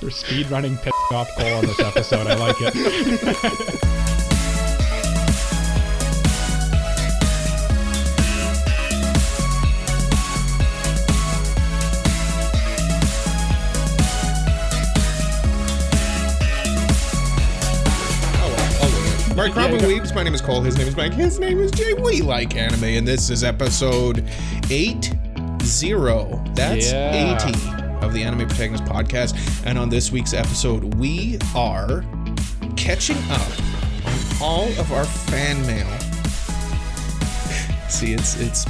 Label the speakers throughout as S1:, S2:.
S1: We're speed running pissing off Cole on this episode. I like it.
S2: Mark Robin Weebs, my name is Cole, his name is Mike, his name is Jay. We like anime, and this is episode 80. That's 80 of the Anime Protagonist podcast. And on this week's episode, we are catching up on all of our fan mail. See, it's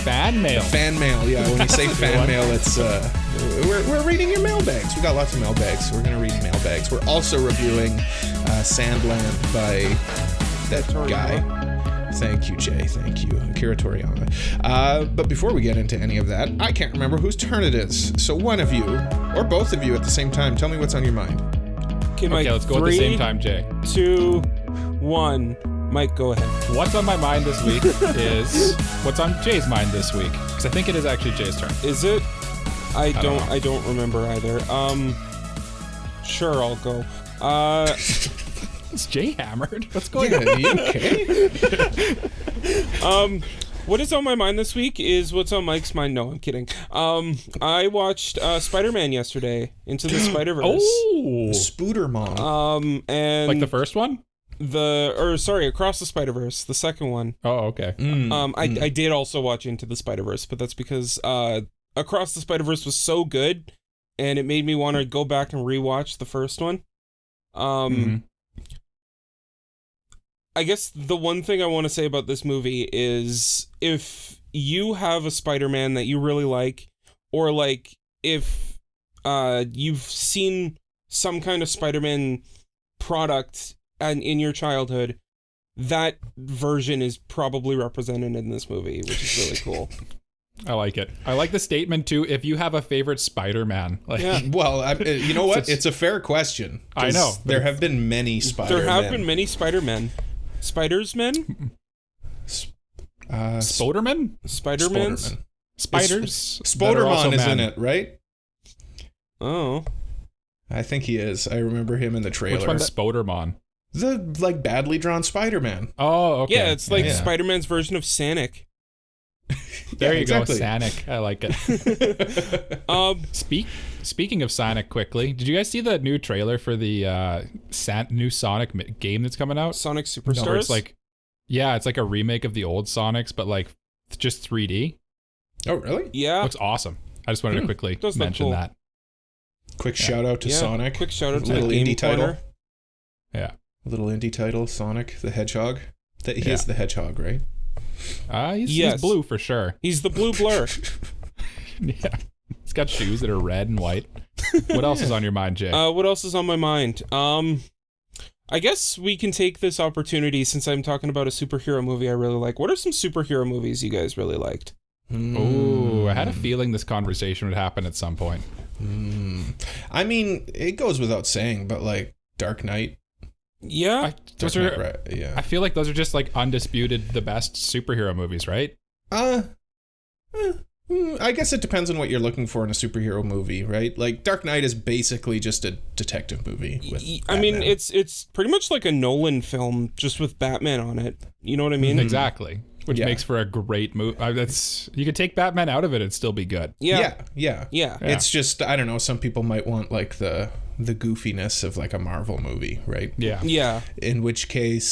S1: fan mail.
S2: Fan mail, yeah. When you say fan mail, it's we're reading your mailbags. We got lots of mailbags. We're gonna read mailbags. We're also reviewing Sandland by that guy. Thank you, Jay. Thank you, Akira Toriyama. But before we get into any of that, I can't remember whose turn it is. So one of you, or both of you at the same time, tell me what's on your mind.
S3: Okay, Mike,
S1: let's go at the same time, Jay.
S3: 2, 1. Mike, go ahead.
S1: What's on my mind this week is what's on Jay's mind this week, because I think it is actually Jay's turn.
S3: Is it? I don't remember either. Sure, I'll go.
S1: Is Jay hammered? What's going on?
S2: Are you okay?
S3: What is on my mind this week is what's on Mike's mind. No, I'm kidding. I watched Spider-Man yesterday, Into the Spider-Verse.
S1: Oh,
S2: Spooderman.
S3: And
S1: like the first one?
S3: Across the Spider-Verse, the second one.
S1: Oh, okay.
S3: I did also watch Into the Spider-Verse, but that's because Across the Spider-Verse was so good, and it made me want to go back and rewatch the first one. I guess the one thing I want to say about this movie is if you have a Spider-Man that you really like, or like if you've seen some kind of Spider-Man product in your childhood, that version is probably represented in this movie, which is really cool.
S1: I like it. I like the statement too. If you have a favorite Spider-Man,
S2: Well, you know what? It's a fair question.
S1: I know.
S2: There have been many Spider-Men.
S3: There have been many Spider-Men. Spiders-Men?
S1: Spoderman?
S3: Spider-Mans?
S1: Spiders?
S2: Spoderman is in it, right?
S3: Oh.
S2: I think he is. I remember him in the trailer.
S1: Which one's Spoderman?
S2: The badly drawn Spider-Man.
S1: Oh, okay.
S3: Yeah, it's like Spider-Man's version of Sonic.
S1: There you
S2: exactly.
S1: go, Sonic. I like it. Speaking of Sonic, quickly, did you guys see the new trailer for the new Sonic game that's coming out?
S3: Sonic Superstars?
S1: No, it's like a remake of the old Sonics, but like just 3D.
S2: Oh, really?
S3: Yeah.
S1: Looks awesome. I just wanted to quickly mention
S3: cool.
S1: that.
S2: Quick shout out to Sonic.
S3: Quick shout out to
S2: little
S3: the
S2: indie
S3: Game
S2: title.
S3: Corner.
S1: Yeah.
S2: Little indie title, Sonic the Hedgehog. He is the Hedgehog, right?
S1: He's blue for sure.
S3: He's the blue blur.
S1: Yeah. He's got shoes that are red and white. What else is on your mind, Jay?
S3: What else is on my mind? I guess we can take this opportunity, since I'm talking about a superhero movie I really like. What are some superhero movies you guys really liked?
S1: Oh, I had a feeling this conversation would happen at some point.
S2: I mean, it goes without saying, but like Dark Knight.
S3: Yeah.
S1: I feel like those are just like undisputed the best superhero movies, right?
S2: I guess it depends on what you're looking for in a superhero movie, right? Like Dark Knight is basically just a detective movie with
S3: I mean, it's pretty much like a Nolan film, just with Batman on it. You know what I mean?
S1: Exactly. Which makes for a great movie. You could take Batman out of it and still be good.
S2: Yeah.
S3: It's
S2: just, I don't know, some people might want like the goofiness of like a Marvel movie, right?
S3: Yeah.
S2: In which case,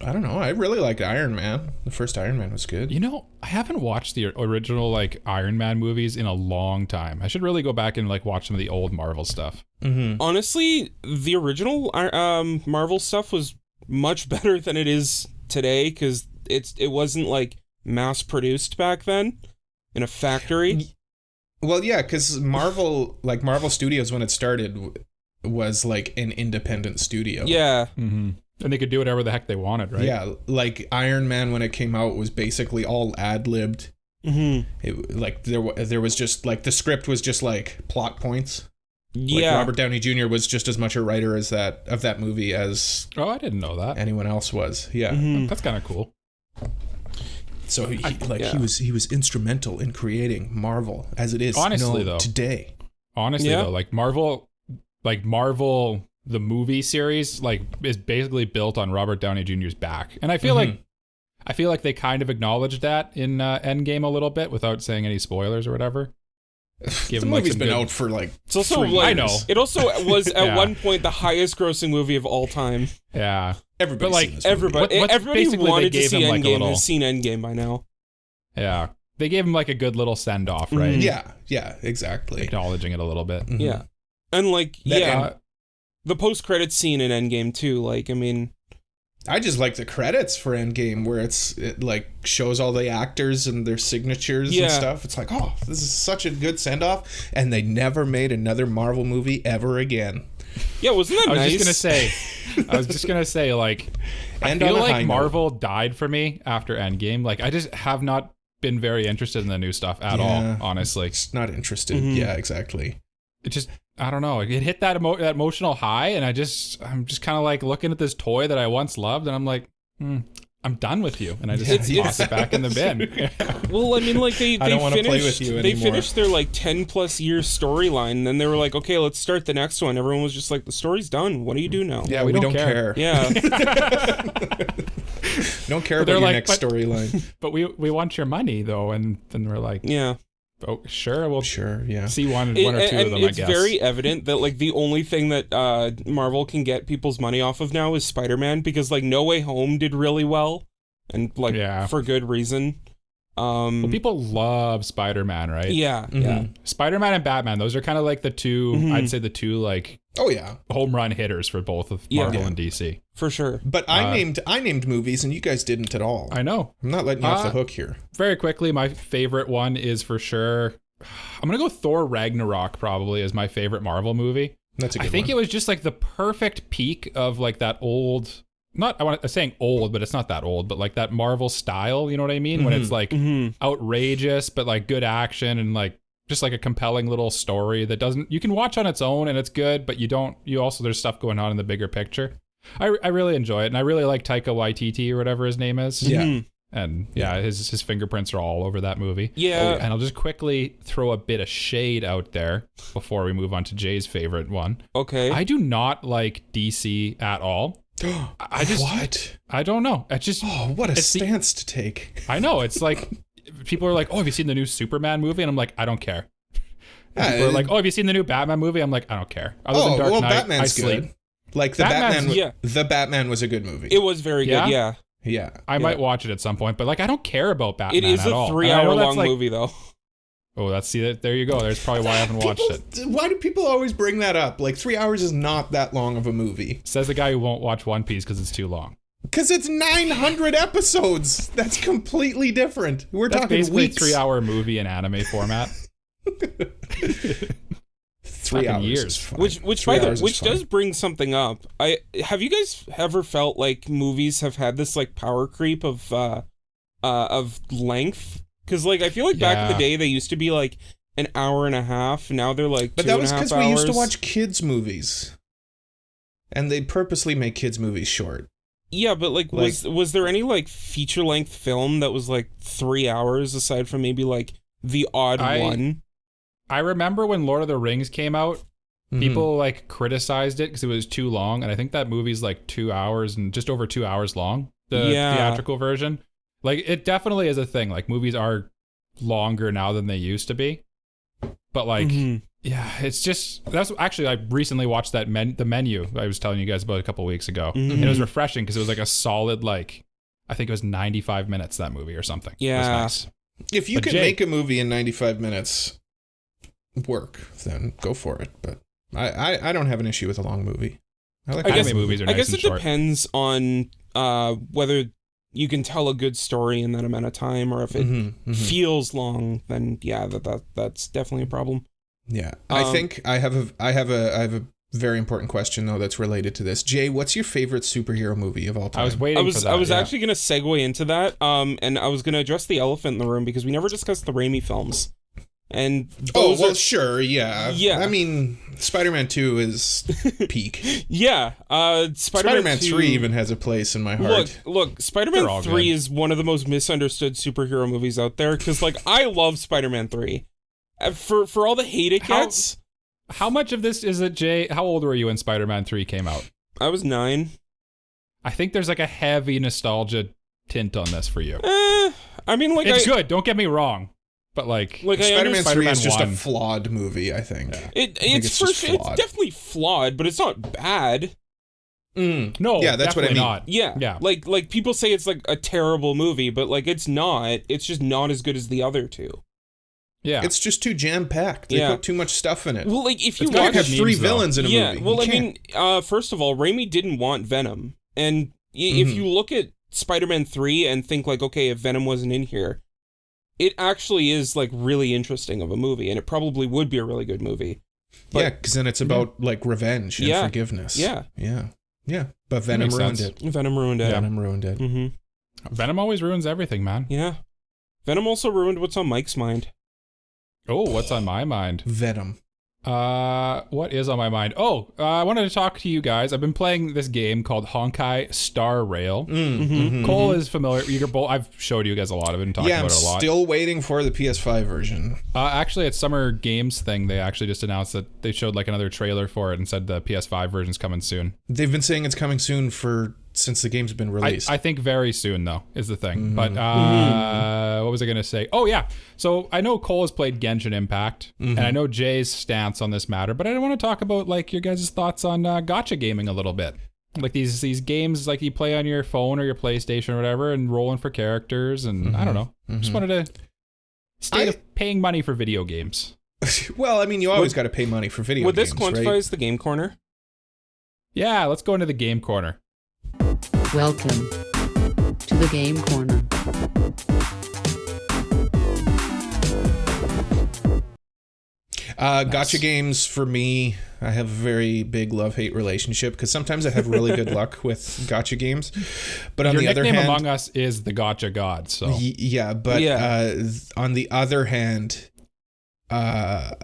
S2: I don't know. I really liked Iron Man. The first Iron Man was good.
S1: You know, I haven't watched the original like Iron Man movies in a long time. I should really go back and like watch some of the old Marvel stuff.
S3: Honestly, the original Marvel stuff was much better than it is today, because it wasn't like mass produced back then in a factory.
S2: Well, yeah, because Marvel Studios, when it started, was like an independent studio.
S3: Yeah.
S1: And they could do whatever the heck they wanted, right?
S2: Yeah, like Iron Man, when it came out, was basically all ad-libbed. Like there was just like the script was just like plot points. Like Robert Downey Jr. was just as much a writer of that movie as
S1: I didn't know that
S2: anyone else was. Yeah,
S1: that's kind of cool.
S2: So he was instrumental in creating Marvel as it is
S1: honestly
S2: known
S1: though
S2: today.
S1: Honestly, though, like Marvel, the movie series, like is basically built on Robert Downey Jr.'s back, and I feel like they kind of acknowledged that in Endgame a little bit without saying any spoilers or whatever.
S2: The movie's been out for like.
S3: It's also
S2: like,
S1: I know.
S3: It also was at one point the highest grossing movie of all time.
S1: Yeah,
S2: everybody.
S1: But like
S3: everybody who wanted to see Endgame
S1: like
S3: has seen Endgame by now.
S1: Yeah, they gave him like a good little send off, right?
S2: Yeah, exactly.
S1: Acknowledging it a little bit.
S2: Mm-hmm.
S3: Yeah, and like the post credits scene in Endgame too. Like, I mean.
S2: I just like the credits for Endgame where it like shows all the actors and their signatures and stuff. It's like, oh, this is such a good send off, and they never made another Marvel movie ever again.
S3: Yeah, wasn't that nice?
S1: I was just gonna say, like, I feel like Marvel died for me after Endgame. Like, I just have not been very interested in the new stuff at all, honestly.
S2: Just not interested. Mm-hmm. Yeah, exactly.
S1: It just, I don't know. It hit that emotional high, and I'm just kind of like looking at this toy that I once loved, and I'm like, I'm done with you, and I just toss it back in the bin.
S3: Well, I mean, like they
S2: I don't want to play with you anymore.
S3: They finished their like 10+ year storyline, and then they were like, okay, let's start the next one. Everyone was just like, the story's done. What do you do now?
S2: Yeah, we don't care.
S3: Yeah.
S2: Don't care about your next storyline.
S1: But we want your money though, and then we're like,
S3: yeah.
S1: Oh, sure. We'll see one or two of them, I guess.
S3: It's very evident that like the only thing that Marvel can get people's money off of now is Spider-Man, because like No Way Home did really well, and like for good reason.
S1: Well, people love Spider-Man, right?
S3: Yeah,
S1: yeah. Spider-Man and Batman, those are kind of like the two, I'd say the two like home run hitters for both of Marvel and DC.
S3: For sure.
S2: But I named movies and you guys didn't at all.
S1: I know.
S2: I'm not letting you off the hook here.
S1: Very quickly, my favorite one is for sure, I'm going to go Thor Ragnarok probably as my favorite Marvel movie.
S2: That's a good one.
S1: I think it was just like the perfect peak of like that old, I'm saying old, but it's not that old, but like that Marvel style, you know what I mean? When it's like outrageous, but like good action and like just like a compelling little story that you can watch on its own and it's good, but there's stuff going on in the bigger picture. I really enjoy it, and I really like Taika Waititi or whatever his name is.
S2: Yeah.
S1: And his fingerprints are all over that movie.
S3: Yeah.
S1: And I'll just quickly throw a bit of shade out there before we move on to Jay's favorite one.
S3: Okay.
S1: I do not like DC at all.
S2: What?
S1: I don't know.
S2: What a stance to take.
S1: I know. It's like people are like, "Oh, have you seen the new Superman movie?" And I'm like, "I don't care." People are like, "Oh, have you seen the new Batman movie?" I'm like, "I don't care." Other than Dark Knight,
S2: Batman's good. Like the Batman was a good movie.
S3: It was very good. Yeah.
S2: Yeah.
S1: I might watch it at some point, but like I don't care about Batman
S3: at all. It is a 3-hour long movie though.
S1: Oh, there you go. There's probably why I haven't watched it.
S2: Why do people always bring that up? Like 3 hours is not that long of a movie.
S1: Says the guy who won't watch One Piece because it's too long.
S2: Because it's 900 episodes. That's completely different. That's talking
S3: basically
S2: weeks.
S1: A 3-hour movie in anime format.
S2: 3 hours
S1: years.
S3: Which does bring something up. Have you guys ever felt like movies have had this like power creep of length? Because like I feel like back in the day they used to be like an hour and a half. Now they're like 2.5 hours.
S2: But that was because we used to watch kids movies, and they purposely make kids movies short.
S3: Yeah, but like was there any like feature length film that was like 3 hours aside from maybe like the odd one?
S1: I remember when Lord of the Rings came out, people like criticized it because it was too long, and I think that movie's like 2 hours and just over 2 hours long, the theatrical version. Like it definitely is a thing. Like movies are longer now than they used to be, but like it's just that's actually I recently watched that the Menu I was telling you guys about a couple weeks ago, and it was refreshing because it was like a solid like I think it was 95 minutes that movie or something.
S3: Yeah,
S1: it was nice.
S2: If you can make a movie in 95 minutes work, then go for it. But I don't have an issue with a long movie. I
S1: guess movies are nice.
S3: I guess
S1: and
S3: it
S1: short.
S3: depends on whether you can tell a good story in that amount of time, or if it feels long, then that's definitely a problem.
S2: Yeah, I think I have a very important question though that's related to this. Jay, what's your favorite superhero movie of all time?
S1: I was waiting. For that,
S3: I was actually going to segue into that, and I was going to address the elephant in the room because we never discussed the Raimi films. And
S2: sure, yeah. I mean, Spider-Man 2 is peak.
S3: Yeah,
S2: Spider-Man 3 even has a place in my heart.
S3: Look, Spider-Man 3 is one of the most misunderstood superhero movies out there because, like, I love Spider-Man 3. For all the hate it gets,
S1: How much of this is it, Jay? How old were you when Spider-Man 3 came out?
S3: I was 9.
S1: I think there's like a heavy nostalgia tint on this for you.
S3: I mean, like,
S1: it's good. Don't get me wrong, but like
S2: Spider-Man 3 is just
S1: 1.
S2: a flawed movie. I think.
S1: Yeah.
S3: It's definitely flawed, but it's not bad.
S1: No,
S2: yeah, that's what I mean.
S1: Not.
S3: Yeah. Like people say it's like a terrible movie, but like it's not. It's just not as good as the other two.
S1: Yeah,
S2: it's just too jam-packed. They put too much stuff in it.
S3: Well, like if you
S2: have 3 villains in a movie.
S3: Yeah, well, I mean, first of all, Raimi didn't want Venom, and if you look at Spider-Man 3 and think like, okay, if Venom wasn't in here, it actually is like really interesting of a movie, and it probably would be a really good movie. But,
S2: because then it's about like revenge and forgiveness. Yeah. But Venom ruined it.
S3: Venom ruined it.
S1: Mm-hmm. Venom always ruins everything, man.
S3: Yeah. Venom also ruined what's on Mike's mind.
S1: Oh, what's on my mind?
S2: Venom.
S1: What is on my mind? I wanted to talk to you guys. I've been playing this game called Honkai Star Rail. Cole is familiar. I've showed you guys a lot of it and talked about it a lot.
S2: Still waiting for the PS5 version.
S1: Actually, at Summer Games thing, they actually just announced that they showed like another trailer for it and said the PS5 version's coming soon.
S2: They've been saying it's coming soon since the game's been released.
S1: I think very soon, though, is the thing. But what was I going to say? Oh, yeah. So I know Cole has played Genshin Impact, and I know Jay's stance on this matter, but I want to talk about like your guys' thoughts on gacha gaming a little bit. Like these games like you play on your phone or your PlayStation or whatever and rolling for characters, and I don't know. Just wanted to state of paying money for video games.
S2: Well, I mean, you always got to pay money for video games,
S3: would this quantify
S2: right?
S3: as the game corner?
S1: Yeah, let's go into the game corner.
S4: Welcome to the Game Corner.
S2: Gacha games, for me, I have a very big love-hate relationship because sometimes I have really good luck with gacha games. But on the other hand...
S1: Your nickname among us is the Gacha God, so...
S2: on the other hand, I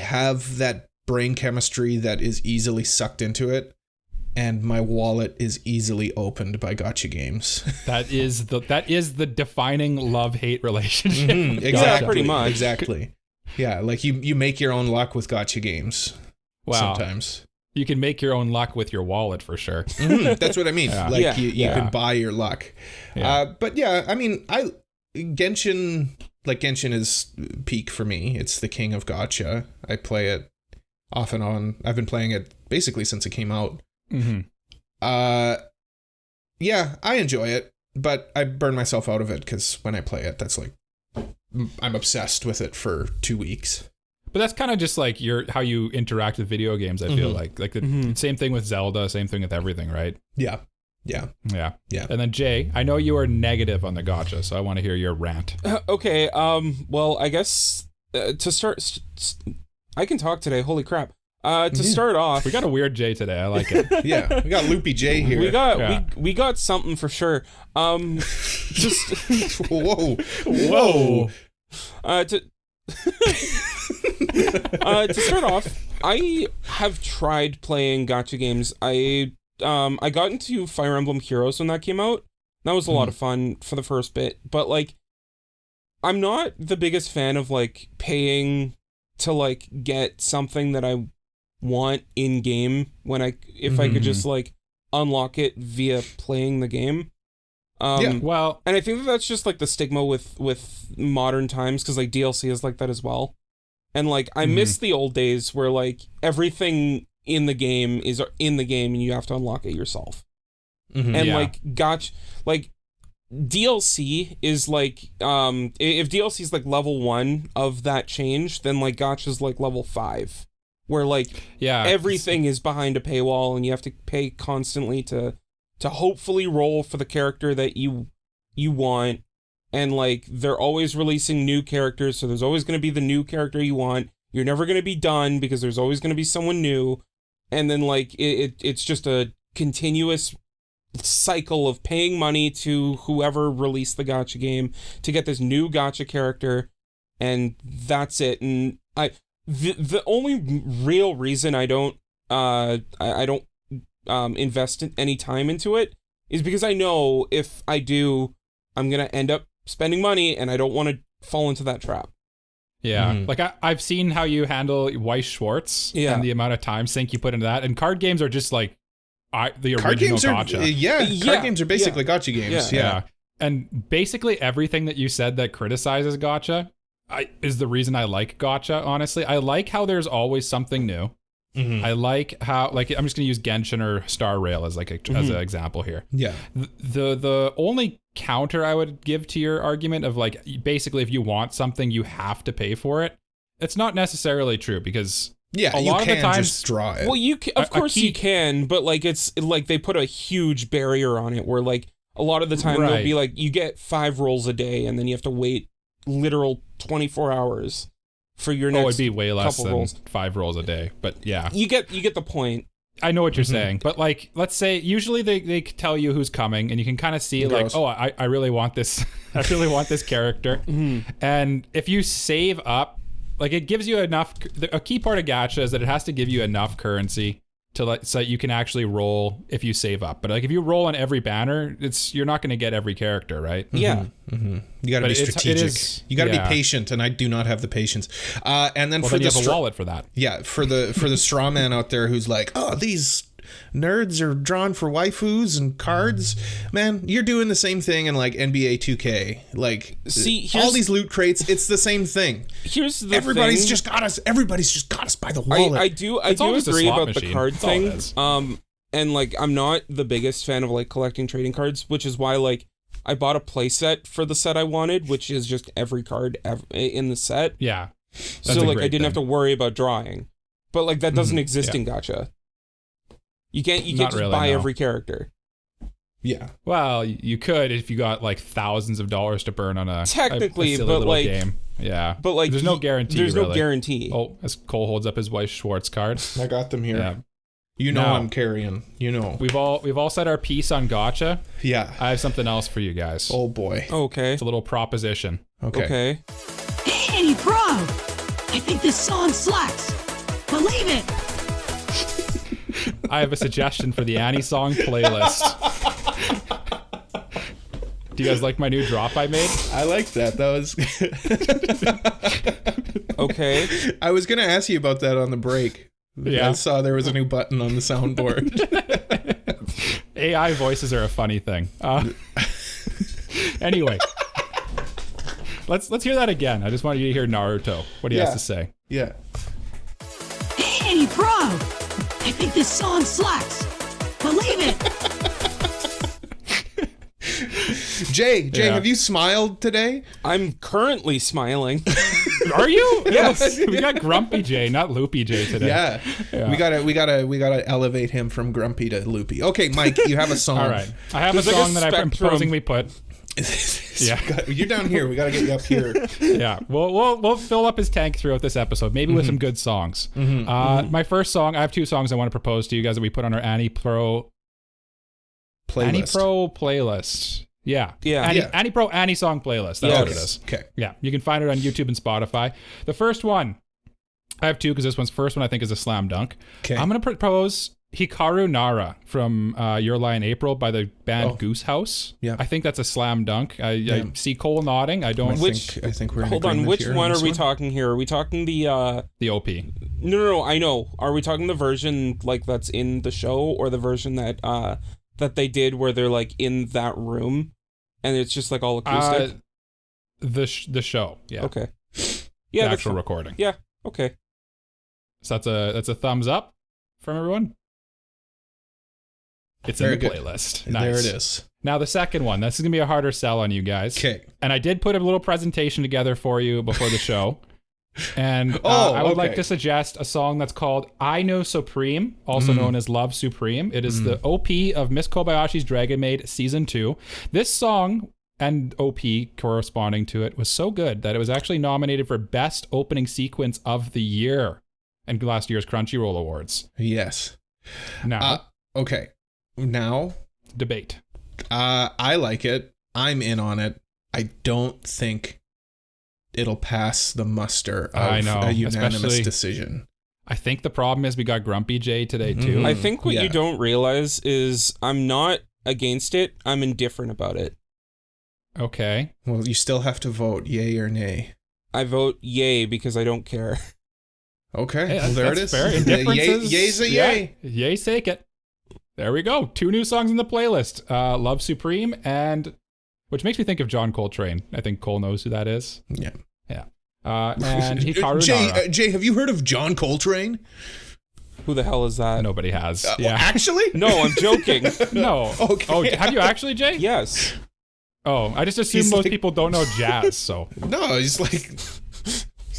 S2: have that brain chemistry that is easily sucked into it. And my wallet is easily opened by gacha games.
S1: That is the defining love-hate relationship.
S2: Exactly.
S3: Yeah, pretty much.
S2: Exactly. Yeah, like you make your own luck with gacha games.
S1: Wow.
S2: Sometimes.
S1: You can make your own luck with your wallet for sure.
S2: That's what I mean.
S1: Yeah.
S2: Like you can buy your luck.
S1: Yeah.
S2: But yeah, I mean, Genshin is peak for me. It's the king of gacha. I play it off and on. I've been playing it basically since it came out. Yeah, I enjoy it, but I burn myself out of it because when I play it, that's like I'm obsessed with it for 2 weeks.
S1: But that's kind of just like how you interact with video games. I feel like the same thing with Zelda, same thing with everything, right?
S2: Yeah.
S1: And then Jay, I know you are negative on the gacha, so I want to hear your rant.
S3: Okay. Well, I guess to start, I can talk today. Holy crap. To start off,
S1: we got a weird Jay today. I like it.
S2: Yeah, we got Loopy Jay here.
S3: We got something for sure. Just
S2: whoa.
S3: To start off, I have tried playing gacha games. I got into Fire Emblem Heroes when that came out. That was a lot of fun for the first bit, but like, I'm not the biggest fan of like paying to like get something that I want in game if I could just like unlock it via playing the game.
S1: Well,
S3: and I think that's just like the stigma with modern times, because like DLC is like that as well. And like I miss the old days where like everything in the game is in the game and you have to unlock it yourself. And like like DLC is like if DLC is like level 1 of that change, then like Gacha's like level 5. Where like everything is behind a paywall and you have to pay constantly to hopefully roll for the character that you want, and like they're always releasing new characters, so there's always going to be the new character you want. You're never going to be done because there's always going to be someone new, and then like it's just a continuous cycle of paying money to whoever released the gacha game to get this new gacha character, and that's it. And the only real reason I don't invest any time into it is because I know if I do, I'm gonna end up spending money, and I don't want to fall into that trap.
S1: Yeah, like I've seen how you handle Weiss Schwartz and the amount of time sink you put into that. And card games are just like the original Gacha.
S2: Card games are basically Gacha games. Yeah.
S1: And basically everything that you said that criticizes Gacha is the reason I like Gacha, honestly. I like how there's always something new. I like how, like, I'm just going to use Genshin or Star Rail as like as an example here.
S2: Yeah.
S1: The only counter I would give to your argument of like, basically if you want something, you have to pay for it. It's not necessarily true because a lot of the times
S2: just draw it.
S3: Well, you can, of course you can, but like it's like they put a huge barrier on it where like a lot of the time they'll be like, you get 5 rolls a day and then you have to wait literal 24 hours. For your next
S1: it'd be way less than
S3: rolls.
S1: 5 rolls a day, but yeah.
S3: You get the point.
S1: I know what you're saying, but like, let's say usually they tell you who's coming and you can kind of see like, oh, I really want this. I really want this character. And if you save up, like it gives you enough, a key part of Gacha is that it has to give you enough currency to so you can actually roll if you save up. But like if you roll on every banner, you're not going to get every character, right?
S3: Yeah.
S2: You got to be strategic. You got to be patient, and I do not have the patience. And then
S1: then you have a wallet for that.
S2: Yeah, for the straw man out there who's like, oh, these nerds are drawn for waifus and cards. Man, you're doing the same thing in like NBA 2K. Like, see, all these loot crates, it's the same thing.
S3: Here's the
S2: Everybody's
S3: thing.
S2: just got us. Everybody's just got us by the wallet.
S3: I do agree about the card thing. And like, I'm not the biggest fan of like collecting trading cards, which is why like I bought a playset for the set I wanted, which is just every card in the set.
S1: Yeah.
S3: So like I didn't have to worry about drawing. But like that doesn't exist in Gacha. You can't just buy every character.
S2: Yeah.
S1: Well, you could if you got like thousands of dollars to burn on a
S3: technically,
S1: a silly
S3: but
S1: little
S3: like
S1: game. Yeah.
S3: But like
S1: there's no guarantee.
S3: There's no guarantee.
S1: Oh, as Cole holds up his Weiss Schwartz card.
S2: I got them here.
S1: Yeah.
S2: You know I'm carrying. You know.
S1: We've all said our piece on Gacha.
S2: Yeah.
S1: I have something else for you guys.
S2: Oh boy.
S3: Okay.
S1: It's a little proposition.
S2: Okay.
S5: Hey, bro! I think this song slaps. Believe it!
S1: I have a suggestion for the AniSong playlist. Do you guys like my new drop I made?
S2: I like that. That was
S3: okay.
S2: I was gonna ask you about that on the break.
S1: Yeah.
S2: I saw there was a new button on the soundboard.
S1: AI voices are a funny thing. Anyway, let's hear that again. I just want you to hear Naruto. What he has to say.
S2: Yeah.
S5: Hey, bro! I think this song slaps. Believe it!
S2: Jay, have you smiled today?
S3: I'm currently smiling.
S1: Are you?
S3: Yes.
S1: We got Grumpy Jay, not Loopy Jay today.
S2: Yeah. We gotta elevate him from Grumpy to Loopy. Okay, Mike, you have a song.
S1: All right. I have a song that I'm proposing we put.
S2: You're down here. We gotta get you up here.
S1: Yeah. We'll fill up his tank throughout this episode, maybe with some good songs. My first song, I have 2 songs I want to propose to you guys that we put on our AniPro playlist. Yeah. AniPro AniSong playlist. That's what it is.
S2: Okay.
S1: Yeah. You can find it on YouTube and Spotify. The first one, I have 2 because this one's first one I think is a slam dunk.
S2: Okay.
S1: I'm going to propose Hikaru Nara from Your Lie in April by the band Goose House.
S2: Yeah.
S1: I think that's a slam dunk. I see Cole nodding. I don't
S2: I think we're in
S3: Hold on, which one are we
S2: one?
S3: talking here? Are we talking the
S1: OP.
S3: No, I know. Are we talking the version like that's in the show or the version that that they did where they're like in that room and it's just like all acoustic?
S1: The show. Yeah.
S3: Okay. Yeah,
S1: the actual recording.
S3: Yeah. Okay.
S1: So that's a thumbs up from everyone. It's in the playlist. Nice.
S2: There it is.
S1: Now the second one. This is gonna be a harder sell on you guys.
S2: Okay.
S1: And I did put a little presentation together for you before the show. And I would like to suggest a song that's called I Know Supreme, also known as Love Supreme. It is the OP of Miss Kobayashi's Dragon Maid Season 2. This song and OP corresponding to it was so good that it was actually nominated for Best Opening Sequence of the Year in last year's Crunchyroll Awards.
S2: Yes.
S1: Now.
S2: Okay. Now.
S1: Debate.
S2: I like it. I'm in on it. I don't think it'll pass the muster of a unanimous decision.
S1: I think the problem is we got Grumpy Jay today too.
S3: I think what you don't realize is I'm not against it. I'm indifferent about it.
S1: Okay.
S2: Well, you still have to vote yay or nay.
S3: I vote yay because I don't care.
S2: Okay,
S1: Hey,
S2: well, there it is.
S1: fair. Indifference
S2: Yay's a yay.
S1: Yay, sake it. There we go. 2 new songs in the playlist. Love Supreme and... Which makes me think of John Coltrane. I think Cole knows who that is.
S2: Yeah.
S1: Yeah. And Hikaru Nara.
S2: Jay, have you heard of John Coltrane?
S3: Who the hell is that?
S1: Nobody has.
S2: Well,
S1: Yeah.
S2: actually?
S3: No, I'm joking.
S1: No.
S2: Okay.
S1: Oh, have you actually, Jay?
S3: Yes.
S1: Oh, I just assume
S2: He's
S1: most
S2: like-
S1: people don't know jazz, so...
S2: No, he's like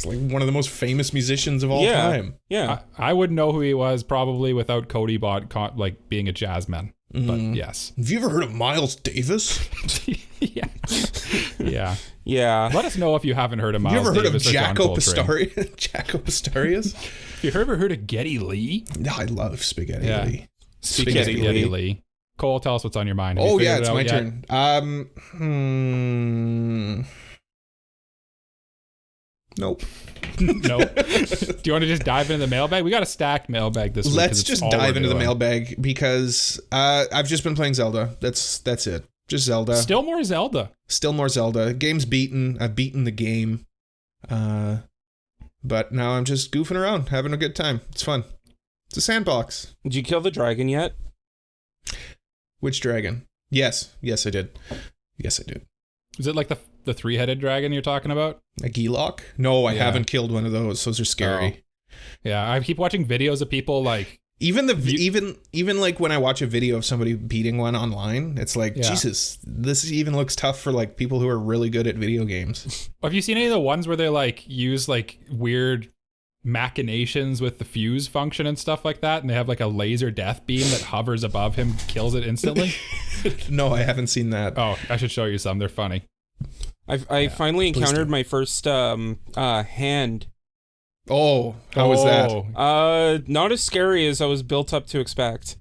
S2: one of the most famous musicians of all time.
S3: Yeah.
S1: I would know who he was probably without Cody Bott like being a jazzman. But yes.
S2: Have you ever heard of Miles Davis?
S1: Yeah. Yeah.
S3: Yeah.
S1: Let us know if you haven't heard of
S2: Have you
S1: Miles
S2: ever heard of
S1: Davis or John
S2: Jaco
S1: Coltrane.
S2: Jaco Pastorius?
S1: Have you ever heard of Geddy Lee?
S2: No, I love Spaghetti
S1: Yeah.
S2: Lee.
S3: Spaghetti
S1: Geddy
S3: Lee.
S1: Lee. Cole, tell us what's on your mind. Have you
S2: Oh
S1: figured
S2: yeah,
S1: it
S2: it's
S1: out
S2: my
S1: yet?
S2: turn. Nope.
S1: No. Do you want to just dive into the mailbag? We got a stacked mailbag this week. 'cause
S2: Let's
S1: it's
S2: just
S1: all
S2: dive
S1: we're
S2: into the
S1: doing.
S2: mailbag because I've just been playing Zelda. That's it. Just Zelda.
S1: Still more Zelda.
S2: Still more Zelda. Game's beaten. I've beaten the game. But now I'm just goofing around, having a good time. It's fun. It's a sandbox.
S3: Did you kill the dragon yet?
S2: Which dragon? Yes, I did. Yes, I did.
S1: Is it like the 3-headed dragon you're talking about?
S2: A Geelok? No, I
S1: Yeah.
S2: haven't killed one of those. Those are scary.
S1: Yeah, I keep watching videos of people like...
S2: Even even like when I watch a video of somebody beating one online, it's like,
S1: Yeah.
S2: Jesus, this even looks tough for like people who are really good at video games.
S1: Have you seen any of the ones where they like use like weird machinations with the fuse function and stuff like that, and they have like a laser death beam that hovers above him, kills it instantly?
S2: No, I haven't seen that.
S1: Oh, I should show you some. They're funny.
S3: I finally
S2: please
S3: encountered
S2: do.
S3: my first hand.
S2: Oh, how was that?
S3: Not as scary as I was built up to expect.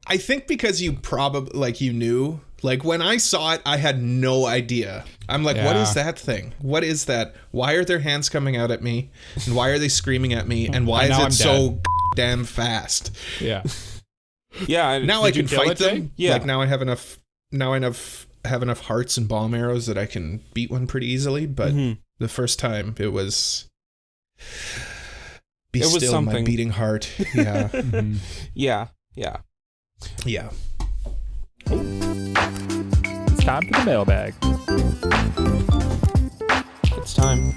S2: I think because you probably like you knew. Like when I saw it, I had no idea. I'm like, what
S1: Yeah.
S2: is that thing? What is that? Why are their hands coming out at me? And why are they screaming at me? And why
S1: And
S2: is
S1: now
S2: it
S1: I'm
S2: so damn fast?
S1: Yeah.
S3: Yeah.
S2: Now I
S1: Did you
S2: can
S1: kill
S2: fight
S1: it, Jay?
S2: them.
S3: Yeah.
S2: Like now I have enough. Now I have enough hearts and bomb arrows that I can beat one pretty easily. But the first time, it was. Be
S3: It was
S2: still, my
S3: something.
S2: beating heart. Yeah,
S1: Mhm.
S3: Yeah.
S2: yeah.
S1: It's time for the mailbag.
S3: It's time.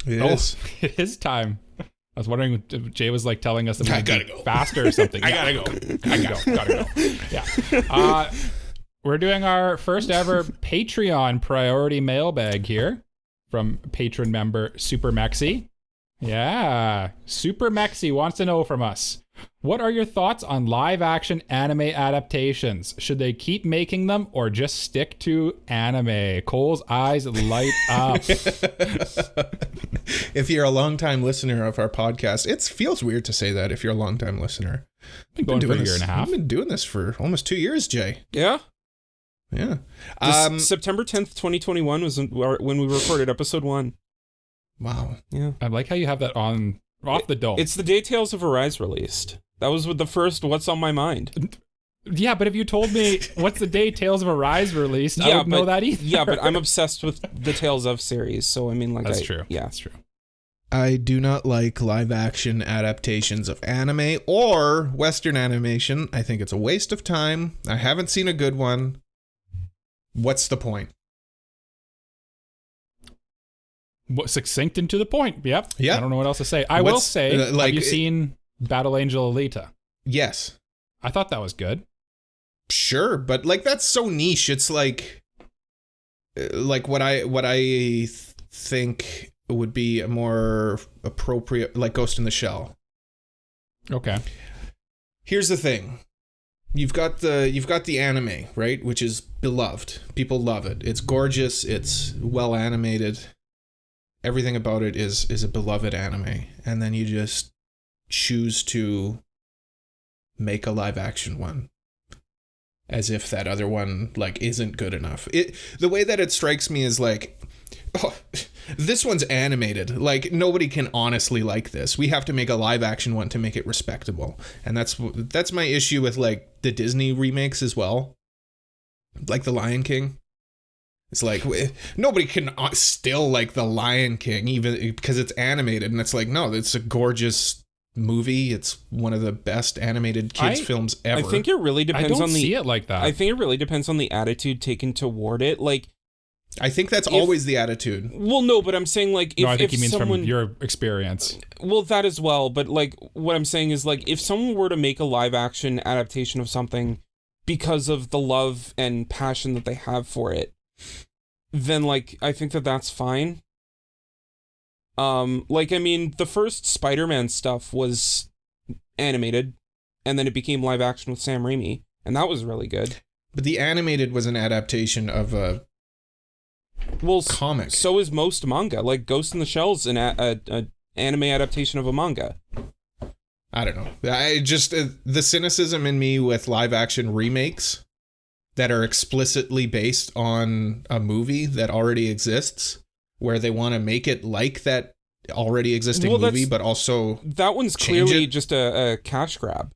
S2: It
S1: Oh,
S2: is.
S1: it is time. I was wondering if Jay was like telling us that we
S2: I
S1: need
S2: gotta
S1: to be
S2: go.
S1: faster or something.
S2: I
S1: Yeah.
S2: gotta go.
S1: Gotta go. Yeah. We're doing our first ever Patreon priority mailbag here from patron member Super Mexi. Yeah. Super Mexi wants to know from us, what are your thoughts on live action anime adaptations? Should they keep making them or just stick to anime? Cole's eyes light up.
S2: If you're a longtime listener of our podcast, it feels weird to say that if you're a longtime listener.
S1: Been going for a
S2: doing
S1: year and a half.
S2: I've been doing this for almost 2 years, Jay.
S3: Yeah.
S2: Yeah.
S3: September 10th, 2021 was when we recorded episode 1.
S2: Wow.
S3: Yeah.
S1: I like how you have that on off the dome.
S3: It's the day Tales of Arise released. That was with the first What's on My Mind.
S1: Yeah, but if you told me what's the day Tales of Arise released, I wouldn't know that either.
S3: Yeah, but I'm obsessed with the Tales of series, so I mean, like,
S1: That's true.
S3: Yeah,
S1: That's true.
S2: I do not like live action adaptations of anime or Western animation. I think it's a waste of time. I haven't seen a good one. What's the point?
S1: Succinct and to the point. Yep.
S2: Yeah.
S1: I don't know what else to say. I will
S2: What's-
S1: say,
S2: like,
S1: have you seen Battle Angel Alita?
S2: Yes.
S1: I thought that was good.
S2: Sure, but like that's so niche. It's like what I think would be a more appropriate, like Ghost in the Shell.
S1: Okay.
S2: Here's the thing. You've got the anime, right, which is beloved. People love it. It's gorgeous, it's well animated. Everything about it is a beloved anime. And then you just choose to make a live action one. As if that other one like isn't good enough. The way that it strikes me is like, oh, this one's animated. Like nobody can honestly like this. We have to make a live action one to make it respectable. And that's my issue with like the Disney remakes as well. Like The Lion King. It's like nobody can still like The Lion King even because it's animated, and it's like, no, it's a gorgeous movie. It's one of the best animated kids films ever.
S3: I think it really depends
S1: I don't
S3: on
S1: see it like that.
S3: I think it really depends on the attitude taken toward it. Like,
S2: I think that's always the attitude.
S3: Well, no, but I'm saying like if,
S1: I think he means
S3: someone,
S1: from your experience.
S3: Well, that as well, but like what I'm saying is like if someone were to make a live action adaptation of something because of the love and passion that they have for it, then like I think that that's fine. Like I mean, the first Spider-Man stuff was animated, and then it became live action with Sam Raimi, and that was really good.
S2: But the animated was an adaptation of a comic.
S3: So is most manga. Like Ghost in the Shell's an anime adaptation of a manga.
S2: I don't know. I just the cynicism in me with live action remakes that are explicitly based on a movie that already exists, where they want to make it like that already existing movie, but also
S3: that one's clearly just a cash grab.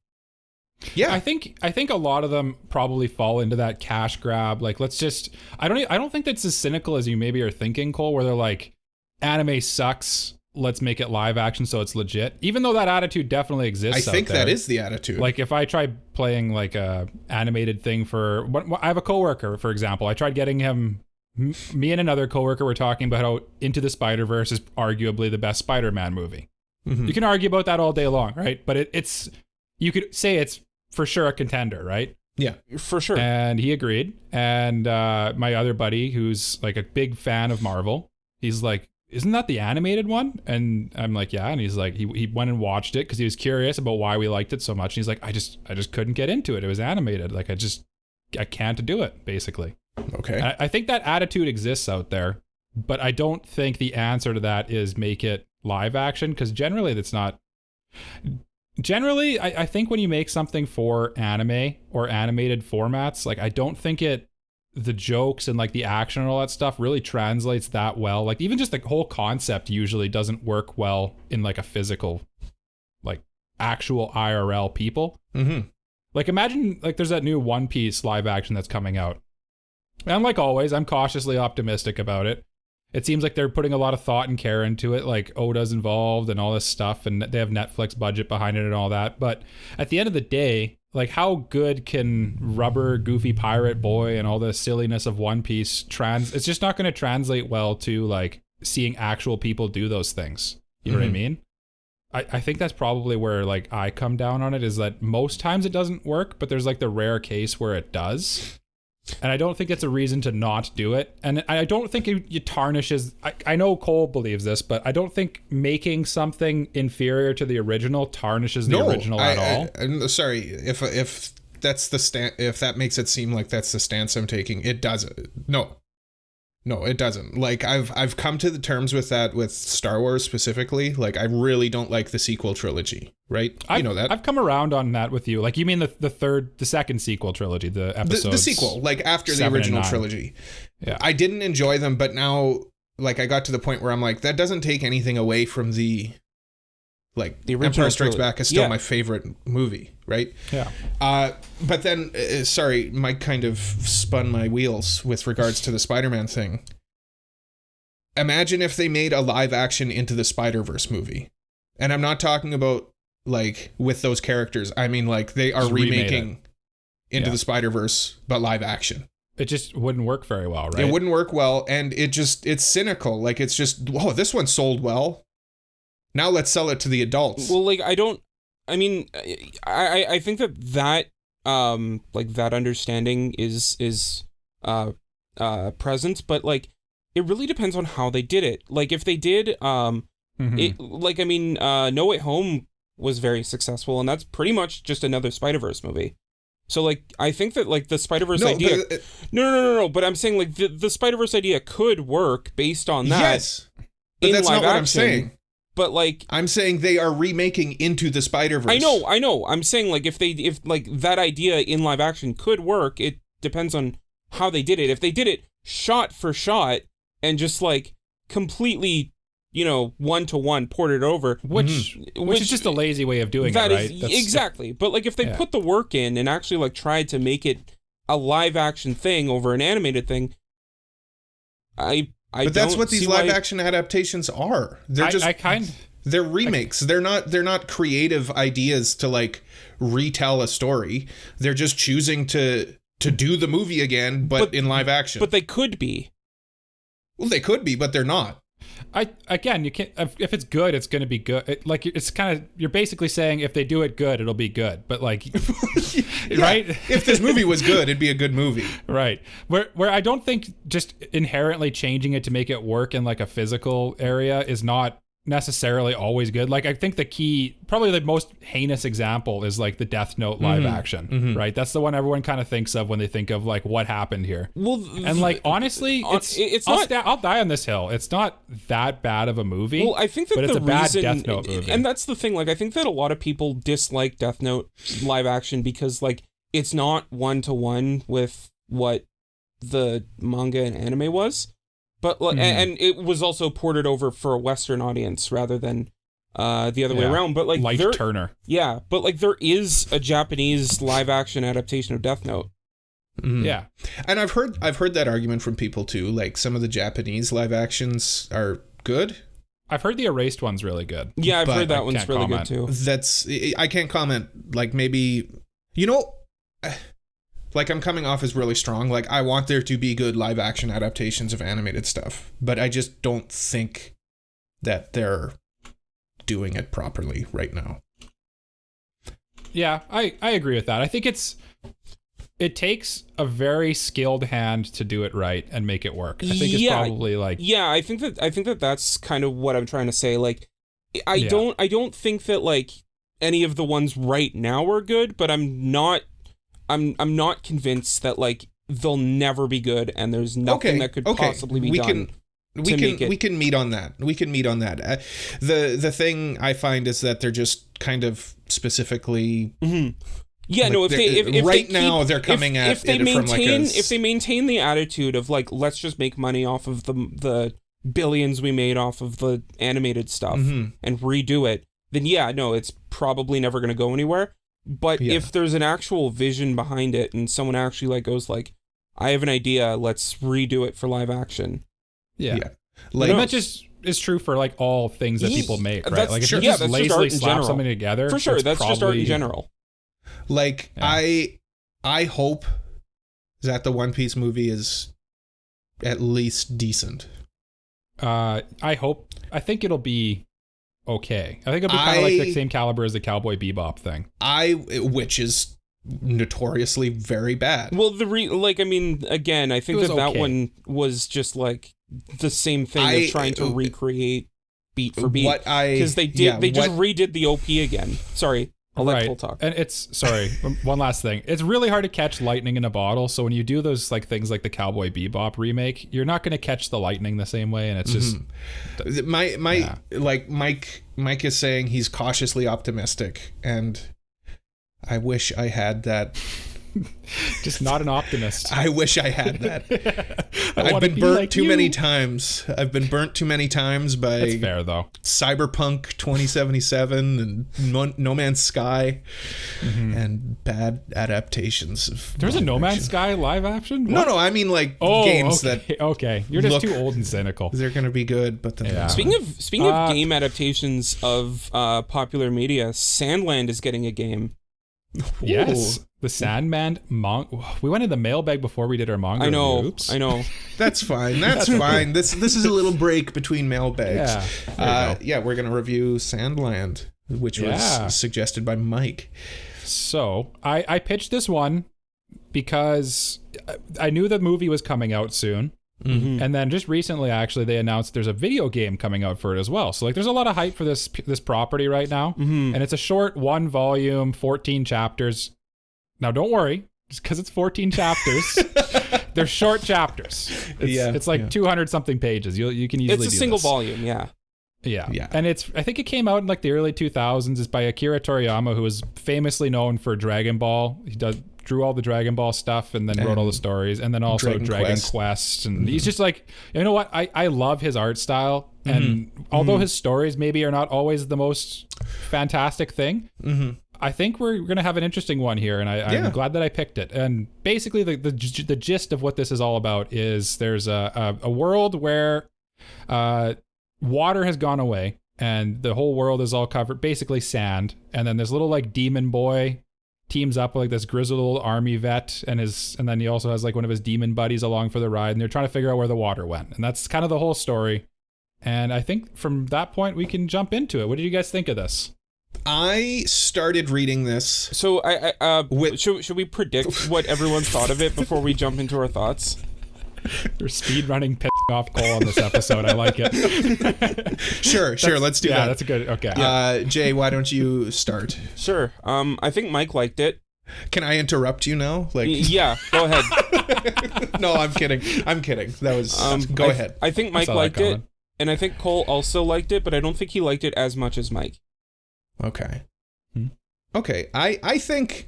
S2: Yeah,
S1: I think a lot of them probably fall into that cash grab. Like, let's just. I don't think that's as cynical as you maybe are thinking, Cole. Where they're like, anime sucks. Let's make it live action so it's legit. Even though that attitude definitely exists.
S2: I think that is the attitude.
S1: Like if I try playing like a animated thing for, I have a coworker, for example. I tried getting him. Me and another coworker were talking about how Into the Spider-Verse is arguably the best Spider-Man movie. Mm-hmm. You can argue about that all day long, right? But it's you could say it's for sure a contender, right?
S2: Yeah,
S3: for sure.
S1: And he agreed. And my other buddy, who's like a big fan of Marvel, he's like, isn't that the animated one? And I'm like, yeah. And he's like, he went and watched it because he was curious about why we liked it so much. And he's like, I just couldn't get into it. It was animated. Like I can't do it, basically.
S2: Okay.
S1: I think that attitude exists out there, but I don't think the answer to that is make it live action, because generally that's not. Generally, I think when you make something for anime or animated formats, like I don't think the jokes and like the action and all that stuff really translates that well. Like even just the whole concept usually doesn't work well in like a physical, like actual IRL people.
S2: Mm-hmm.
S1: Like imagine like there's that new One Piece live action that's coming out. And like always, I'm cautiously optimistic about it. It seems like they're putting a lot of thought and care into it, like Oda's involved and all this stuff, and they have Netflix budget behind it and all that. But at the end of the day, like how good can rubber goofy pirate boy and all the silliness of One Piece it's just not going to translate well to like seeing actual people do those things. You know what I mean? I think that's probably where like I come down on it, is that most times it doesn't work, but there's like the rare case where it does. And I don't think it's a reason to not do it. And I don't think it tarnishes. I know Cole believes this, but I don't think making something inferior to the original tarnishes the original at all.
S2: I'm sorry if that's the if that makes it seem like that's the stance I'm taking. It doesn't. No, it doesn't. Like I've come to the terms with that with Star Wars specifically. Like I really don't like the sequel trilogy, right? You know that.
S1: I've come around on that with you. Like you mean the second sequel trilogy, the episodes.
S2: The sequel, like after the original trilogy.
S1: Yeah.
S2: I didn't enjoy them, but now like I got to the point where I'm like, that doesn't take anything away from the original Empire Strikes Back is still my favorite movie, right?
S1: Yeah.
S2: But then, sorry, Mike kind of spun my wheels with regards to the Spider-Man thing. Imagine if they made a live action Into the Spider-Verse movie. And I'm not talking about like with those characters. I mean like they are remaking Into the Spider-Verse, but live action.
S1: It just wouldn't work very well, right?
S2: It wouldn't work well, and it's cynical. Like it's just, whoa, this one sold well. Now let's sell it to the adults.
S3: Well, like I think that like that understanding is present, but like it really depends on how they did it. Like if they did it, like I mean No Way Home was very successful, and that's pretty much just another Spider-Verse movie. So like I think that like the Spider-Verse idea No, but I'm saying like the Spider-Verse idea could work based on that.
S2: Yes. But that's not what I'm saying.
S3: But like
S2: I'm saying they are remaking Into the Spider-Verse.
S3: I know. I'm saying like if like that idea in live action could work, it depends on how they did it. If they did it shot for shot and just like completely, you know, 1-to-1 ported over,
S1: which is just a lazy way of doing it, right?
S3: Exactly. But like if they put the work in and actually like tried to make it a live action thing over an animated thing,
S2: But that's what these live action adaptations are. They're they're remakes. They're not creative ideas to like retell a story. They're just choosing to do the movie again, but in live action.
S3: But they could be.
S2: Well, they could be, but they're not.
S1: You can't. If it's good, it's going to be good. Like it's kind of, you're basically saying if they do it good, it'll be good. But like, right?
S2: If this movie was good, it'd be a good movie.
S1: Right. Where I don't think just inherently changing it to make it work in like a physical area is not necessarily always good. Like I think probably the most heinous example is like the Death Note live action, right? That's the one everyone kind of thinks of when they think of like what happened here.
S3: Well,
S1: and like honestly, I'll die on this hill. It's not that bad of a movie.
S3: Well, I think that
S1: it's a bad Death Note movie,
S3: and that's the thing. Like I think that a lot of people dislike Death Note live action because like it's not 1-to-1 with what the manga and anime was. But and it was also ported over for a Western audience rather than the other way around. But like
S1: Turner.
S3: Yeah, but like there is a Japanese live action adaptation of Death Note.
S1: Yeah.
S2: And I've heard that argument from people too. Like some of the Japanese live actions are good.
S1: I've heard the erased one's really good.
S3: Yeah, I've heard that one's really good too.
S2: I can't comment. Like maybe, like I'm coming off as really strong. Like I want there to be good live action adaptations of animated stuff, but I just don't think that they're doing it properly right now.
S1: Yeah, I agree with that. I think it takes a very skilled hand to do it right and make it work. I think it's probably like
S3: I think that that's kind of what I'm trying to say. Like I don't think that like any of the ones right now are good, but I'm not convinced that like they'll never be good and there's nothing that could possibly be done. We can meet on that. The thing I find is that they're just kind of specifically
S1: Yeah, like
S3: no, if
S2: they're coming at
S3: if they maintain the attitude of like, let's just make money off of the billions we made off of the animated stuff and redo it, then yeah, no, it's probably never going to go anywhere. But if there's an actual vision behind it and someone actually like goes like, I have an idea, let's redo it for live action.
S1: Yeah. Like that just is true for like all things that people make, right? Like if you just lazily slap something together,
S3: for sure, that's just art in general.
S2: Like I hope that the One Piece movie is at least decent.
S1: I think it'll be okay. I think it'll be kind of like the same caliber as the Cowboy Bebop thing.
S2: Which is notoriously very bad.
S3: Well, again, I think that one was just like the same thing of trying to recreate beat for beat. Because they just redid the OP again. Sorry. I'll let Cole talk.
S1: And one last thing. It's really hard to catch lightning in a bottle. So when you do those like things like the Cowboy Bebop remake, you're not going to catch the lightning the same way. And it's just
S2: Mike is saying he's cautiously optimistic, and I wish I had that.
S1: Just not an optimist.
S2: I wish I had that. I've been burnt too many times. I've been burnt too many times by
S1: That's fair, though.
S2: Cyberpunk 2077 and No Man's Sky and bad adaptations.
S1: There's a No Man's Sky live action?
S2: What? No, I mean like games that.
S1: Okay, you're just too old and cynical.
S2: They're going to be good, but then
S3: Speaking of game adaptations of popular media, Sandland is getting a game.
S1: Yes. Ooh. The Sandman we went in the mailbag before we did our manga.
S3: I know.
S1: Oops.
S3: I know.
S2: That's fine. That's fine. This is a little break between mailbags. We're gonna review Sandland, which was suggested by Mike.
S1: So I pitched this one because I knew the movie was coming out soon. And then just recently, actually, they announced there's a video game coming out for it as well. So like, there's a lot of hype for this property right now, and it's a short 1 volume, 14 chapters. Now, don't worry, just because it's 14 chapters, they're short chapters. It's like 200 something pages. You can easily.
S3: It's a single volume, yeah.
S1: And I think it came out in like the early 2000s. It's by Akira Toriyama, who is famously known for Dragon Ball. He drew all the Dragon Ball stuff and then wrote all the stories, and then also Dragon Quest. And he's just like, you know what? I love his art style. And although his stories maybe are not always the most fantastic thing, I think we're going to have an interesting one here, and I'm glad that I picked it. And basically, the gist of what this is all about is there's a world where water has gone away, and the whole world is all covered, basically sand. And then this little like demon boy teams up with like this grizzled old army vet, and then he also has like one of his demon buddies along for the ride, and they're trying to figure out where the water went. And that's kind of the whole story. And I think from that point we can jump into it. What did you guys think of this?
S2: I started reading this.
S3: So should we predict what everyone thought of it before we jump into our thoughts?
S1: You're speed running pissing off Cole on this episode. I like it.
S2: Sure. Let's do that.
S1: Yeah, that's a good. Okay.
S2: Jay, why don't you start?
S3: Sure. I think Mike liked it.
S2: Can I interrupt you now?
S3: Yeah, go ahead.
S2: No, I'm kidding. That was. Go ahead.
S3: I think Mike liked it, and I think Cole also liked it, but I don't think he liked it as much as Mike.
S2: Okay. Okay. I think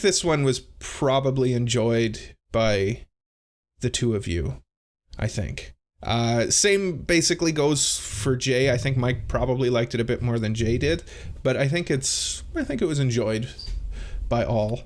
S2: this one was probably enjoyed by the two of you. I think. Same basically goes for Jay. I think Mike probably liked it a bit more than Jay did, but I think it was enjoyed by all.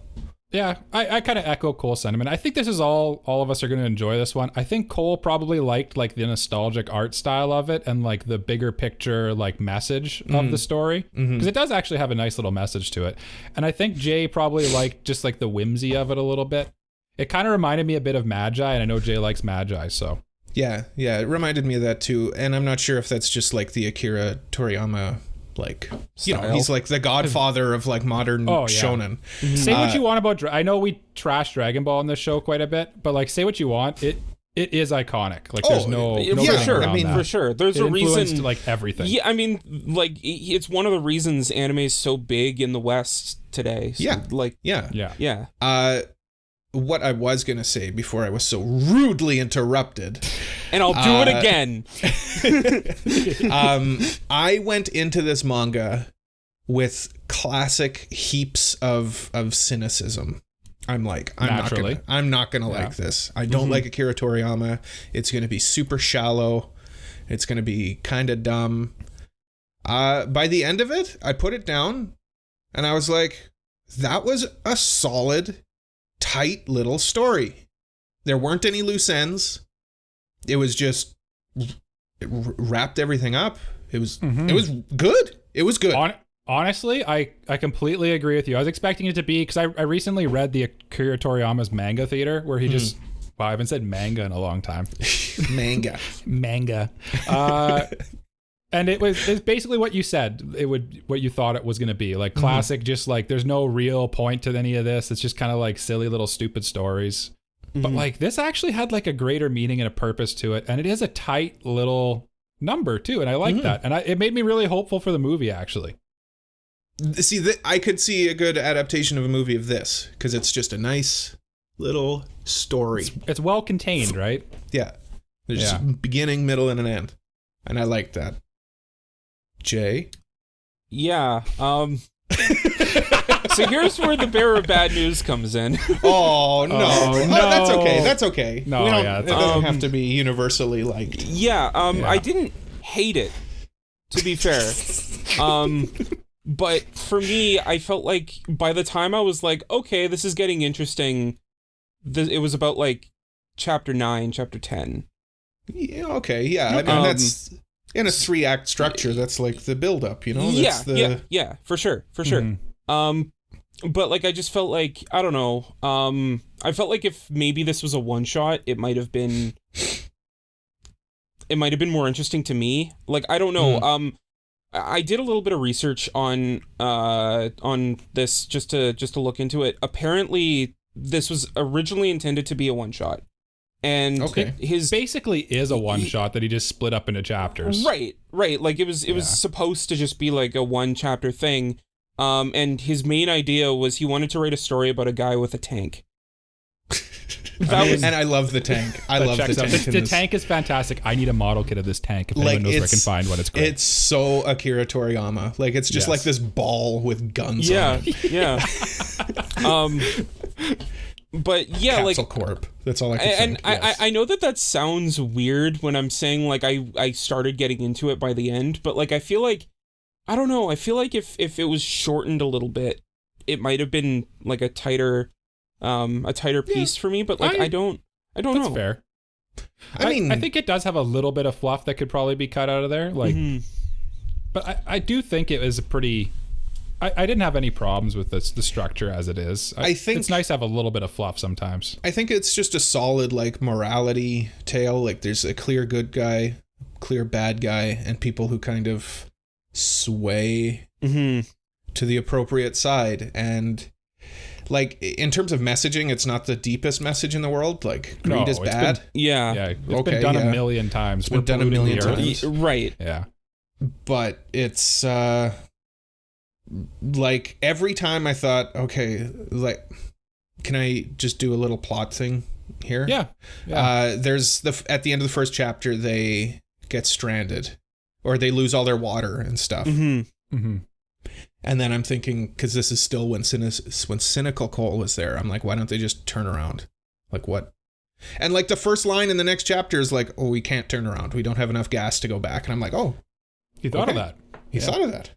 S1: Yeah, I kind of echo Cole's sentiment. I think this is all of us are going to enjoy this one. I think Cole probably liked like the nostalgic art style of it and like the bigger picture like message of the story, because it does actually have a nice little message to it. And I think Jay probably liked just like the whimsy of it a little bit. It kind of reminded me a bit of Magi, and I know Jay likes Magi, so. Yeah,
S2: it reminded me of that too. And I'm not sure if that's just like the Akira Toriyama, like, you know, he's like the godfather of like modern shonen.
S1: Say what you want about, I know we trash Dragon Ball in this show quite a bit, but like, say what you want, it is iconic. Like, there's no
S3: for sure. I mean,
S1: that.
S3: For sure. There's
S1: a
S3: reason,
S1: like everything.
S3: Yeah, I mean, like it's one of the reasons anime is so big in the West today. So,
S2: yeah. What I was going to say before I was so rudely interrupted.
S3: And I'll do it again.
S2: I went into this manga with classic heaps of cynicism. I'm like, I'm not gonna like this. I don't like Akira Toriyama. It's going to be super shallow. It's going to be kind of dumb. By the end of it, I put it down and I was like, that was a solid, tight little story. There weren't any loose ends. It was just, it wrapped everything up. It was good. It was good.
S1: Honestly, I completely agree with you. I was expecting it to be, because I recently read the Akira Toriyama's Manga Theater, where he just, wow, I haven't said manga in a long time.
S2: Manga.
S1: And it's basically what you said. What you thought it was going to be, like classic. Just like there's no real point to any of this. It's just kind of like silly little stupid stories. But like this actually had like a greater meaning and a purpose to it, and it is a tight little number too, and I like that. And it made me really hopeful for the movie actually.
S2: See, I could see a good adaptation of a movie of this because it's just a nice little story.
S1: It's well contained, right?
S2: Yeah. There's just a beginning, middle, and an end, and I like that. Jay?
S3: Yeah. So here's where the bearer of bad news comes in.
S2: Oh, no. That's okay.
S1: No,
S2: it doesn't have to be universally liked.
S3: Yeah, I didn't hate it, to be fair. But for me, I felt like by the time I was like, okay, this is getting interesting, it was about like chapter 9, chapter 10.
S2: Yeah, okay, yeah. I mean, that's... In a 3-act structure, that's like the build-up, you know?
S3: Yeah, for sure. But like I just felt like, I don't know, I felt like if maybe this was a one-shot, it might have been more interesting to me. Like, I don't know. I did a little bit of research on this just to look into it. Apparently, this was originally intended to be a one-shot. And his
S1: basically is a one shot that he just split up into chapters.
S3: Right. Like it was supposed to just be like a one chapter thing. And his main idea was he wanted to write a story about a guy with a tank.
S2: And I love the tank. I love the tank.
S1: The tank is fantastic. I need a model kit of this tank. If anyone knows where I can find one, it's great.
S2: It's so Akira Toriyama. Like it's just like this ball with guns on it.
S3: Yeah. But yeah,
S2: Capsule Corp. That's all I can think.
S3: And I know that sounds weird when I'm saying like I started getting into it by the end, but like I feel like I don't know. I feel like if it was shortened a little bit, it might have been like a tighter piece for me, but like I don't know.
S1: That's fair. I mean, I think it does have a little bit of fluff that could probably be cut out of there. Like, but I do think it was a pretty. I didn't have any problems with the structure as it is. I think it's nice to have a little bit of fluff sometimes.
S2: I think it's just a solid like morality tale. Like there's a clear good guy, clear bad guy, and people who kind of sway to the appropriate side. And like in terms of messaging, it's not the deepest message in the world. Like greed is bad.
S1: It's been done a million times.
S2: It's been done a million times.
S3: Right.
S1: Yeah.
S2: But it's like every time I thought, okay, like, can I just do a little plot thing here?
S1: Yeah.
S2: There's at the end of the first chapter, they get stranded or they lose all their water and stuff. And then I'm thinking, because this is still when Cynical Cole was there, I'm like, why don't they just turn around? Like what? And like the first line in the next chapter is like, oh, we can't turn around. We don't have enough gas to go back. And I'm like, oh.
S1: He thought of that.
S2: He thought of that.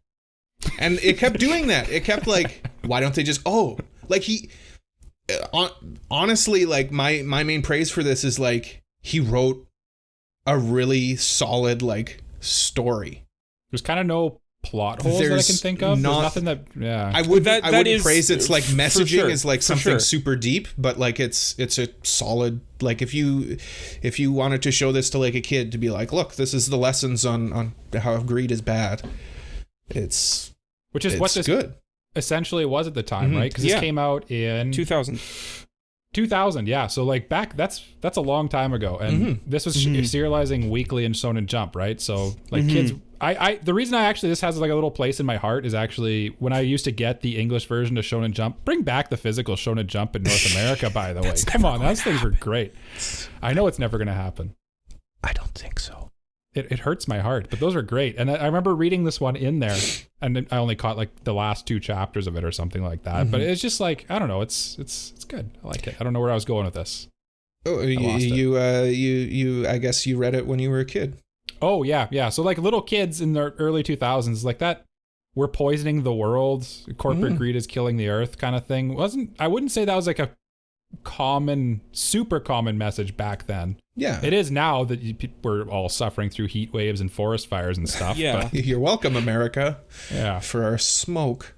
S2: And it kept doing that. It kept like, why don't they just, like he, honestly, like my main praise for this is like, he wrote a really solid like story.
S1: There's kind of no plot holes that I can think of. There's nothing that,
S2: I wouldn't praise its like messaging is like something super deep, but like it's a solid, like if you wanted to show this to like a kid to be like, look, this is the lessons on how greed is bad. Which is what this good
S1: essentially was at the time, right? Because this came out in 2000, yeah. So like back, that's a long time ago, and this was serializing weekly in Shonen Jump, right? So like kids, the reason this has like a little place in my heart is actually when I used to get the English version of Shonen Jump. Bring back the physical Shonen Jump in North America, by the way. Come on, those things were great. I know it's never going to happen.
S2: I don't think so.
S1: It hurts my heart, but those are great. And I remember reading this one in there, and I only caught like the last 2 chapters of it or something like that. But it's just like, I don't know, it's good. I like it. I don't know where I was going with this.
S2: Oh, you I guess you read it when you were a kid.
S1: Oh yeah. So like little kids in the early 2000s, like that, we're poisoning the world. Corporate greed is killing the earth, kind of thing. I wouldn't say that was like a super common message back then. Yeah, it is now that we're all suffering through heat waves and forest fires and stuff.
S2: But you're welcome, America. Yeah, for our smoke.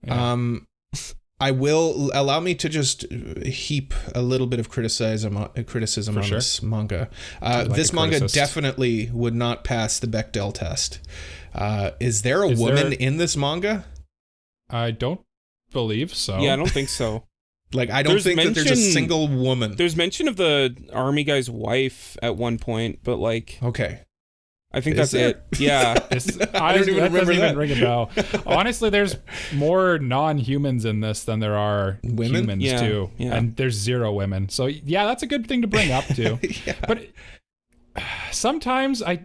S2: Yeah. I will allow me to just heap a little bit of criticism on this manga. This manga definitely would not pass the Bechdel test. Is there a woman in this manga?
S1: I don't believe so.
S3: Yeah, I don't think so.
S2: Like, I don't think that there's a single woman.
S3: There's mention of the army guy's wife at one point, but like...
S2: Okay.
S3: I think that's it. Yeah.
S2: I don't even remember that.
S1: Ring a bell. Honestly, there's more non-humans in this than there are humans too. Yeah. And there's 0 women. So yeah, that's a good thing to bring up too. But sometimes I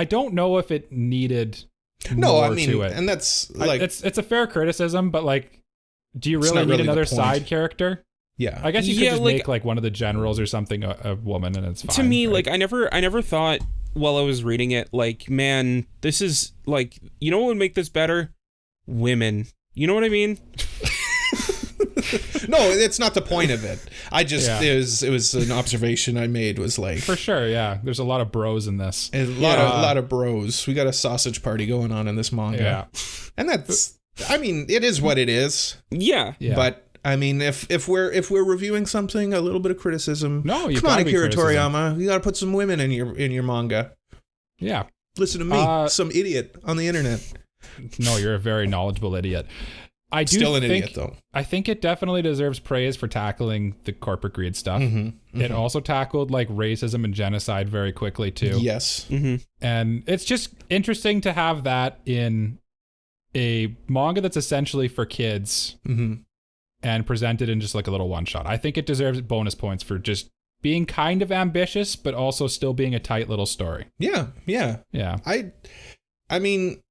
S1: don't know if it needed more to it.
S2: And that's like...
S1: It's a fair criticism, but like, do you really need another side character?
S2: Yeah,
S1: I guess you could just make like one of the generals or something a woman, and it's fine.
S3: To me, right? Like I never thought while I was reading it, like, man, this is like, you know what would make this better? Women. You know what I mean?
S2: No, it's not the point of it. I just it was an observation I made. Was like,
S1: for sure, yeah. There's a lot of bros in this.
S2: A lot of bros. We got a sausage party going on in this manga, and that's. I mean, it is what it is.
S3: Yeah.
S2: But I mean, if we're reviewing something, a little bit of criticism.
S1: No, you
S2: come on, Akira Toriyama, you got to put some women in your manga.
S1: Yeah.
S2: Listen to me, some idiot on the internet.
S1: No, you're a very knowledgeable idiot.
S2: Still an idiot, though.
S1: I think it definitely deserves praise for tackling the corporate greed stuff. It also tackled like racism and genocide very quickly too.
S2: Yes.
S1: And it's just interesting to have that in a manga that's essentially for kids and presented in just like a little one shot. I think it deserves bonus points for just being kind of ambitious, but also still being a tight little story.
S2: Yeah. I mean,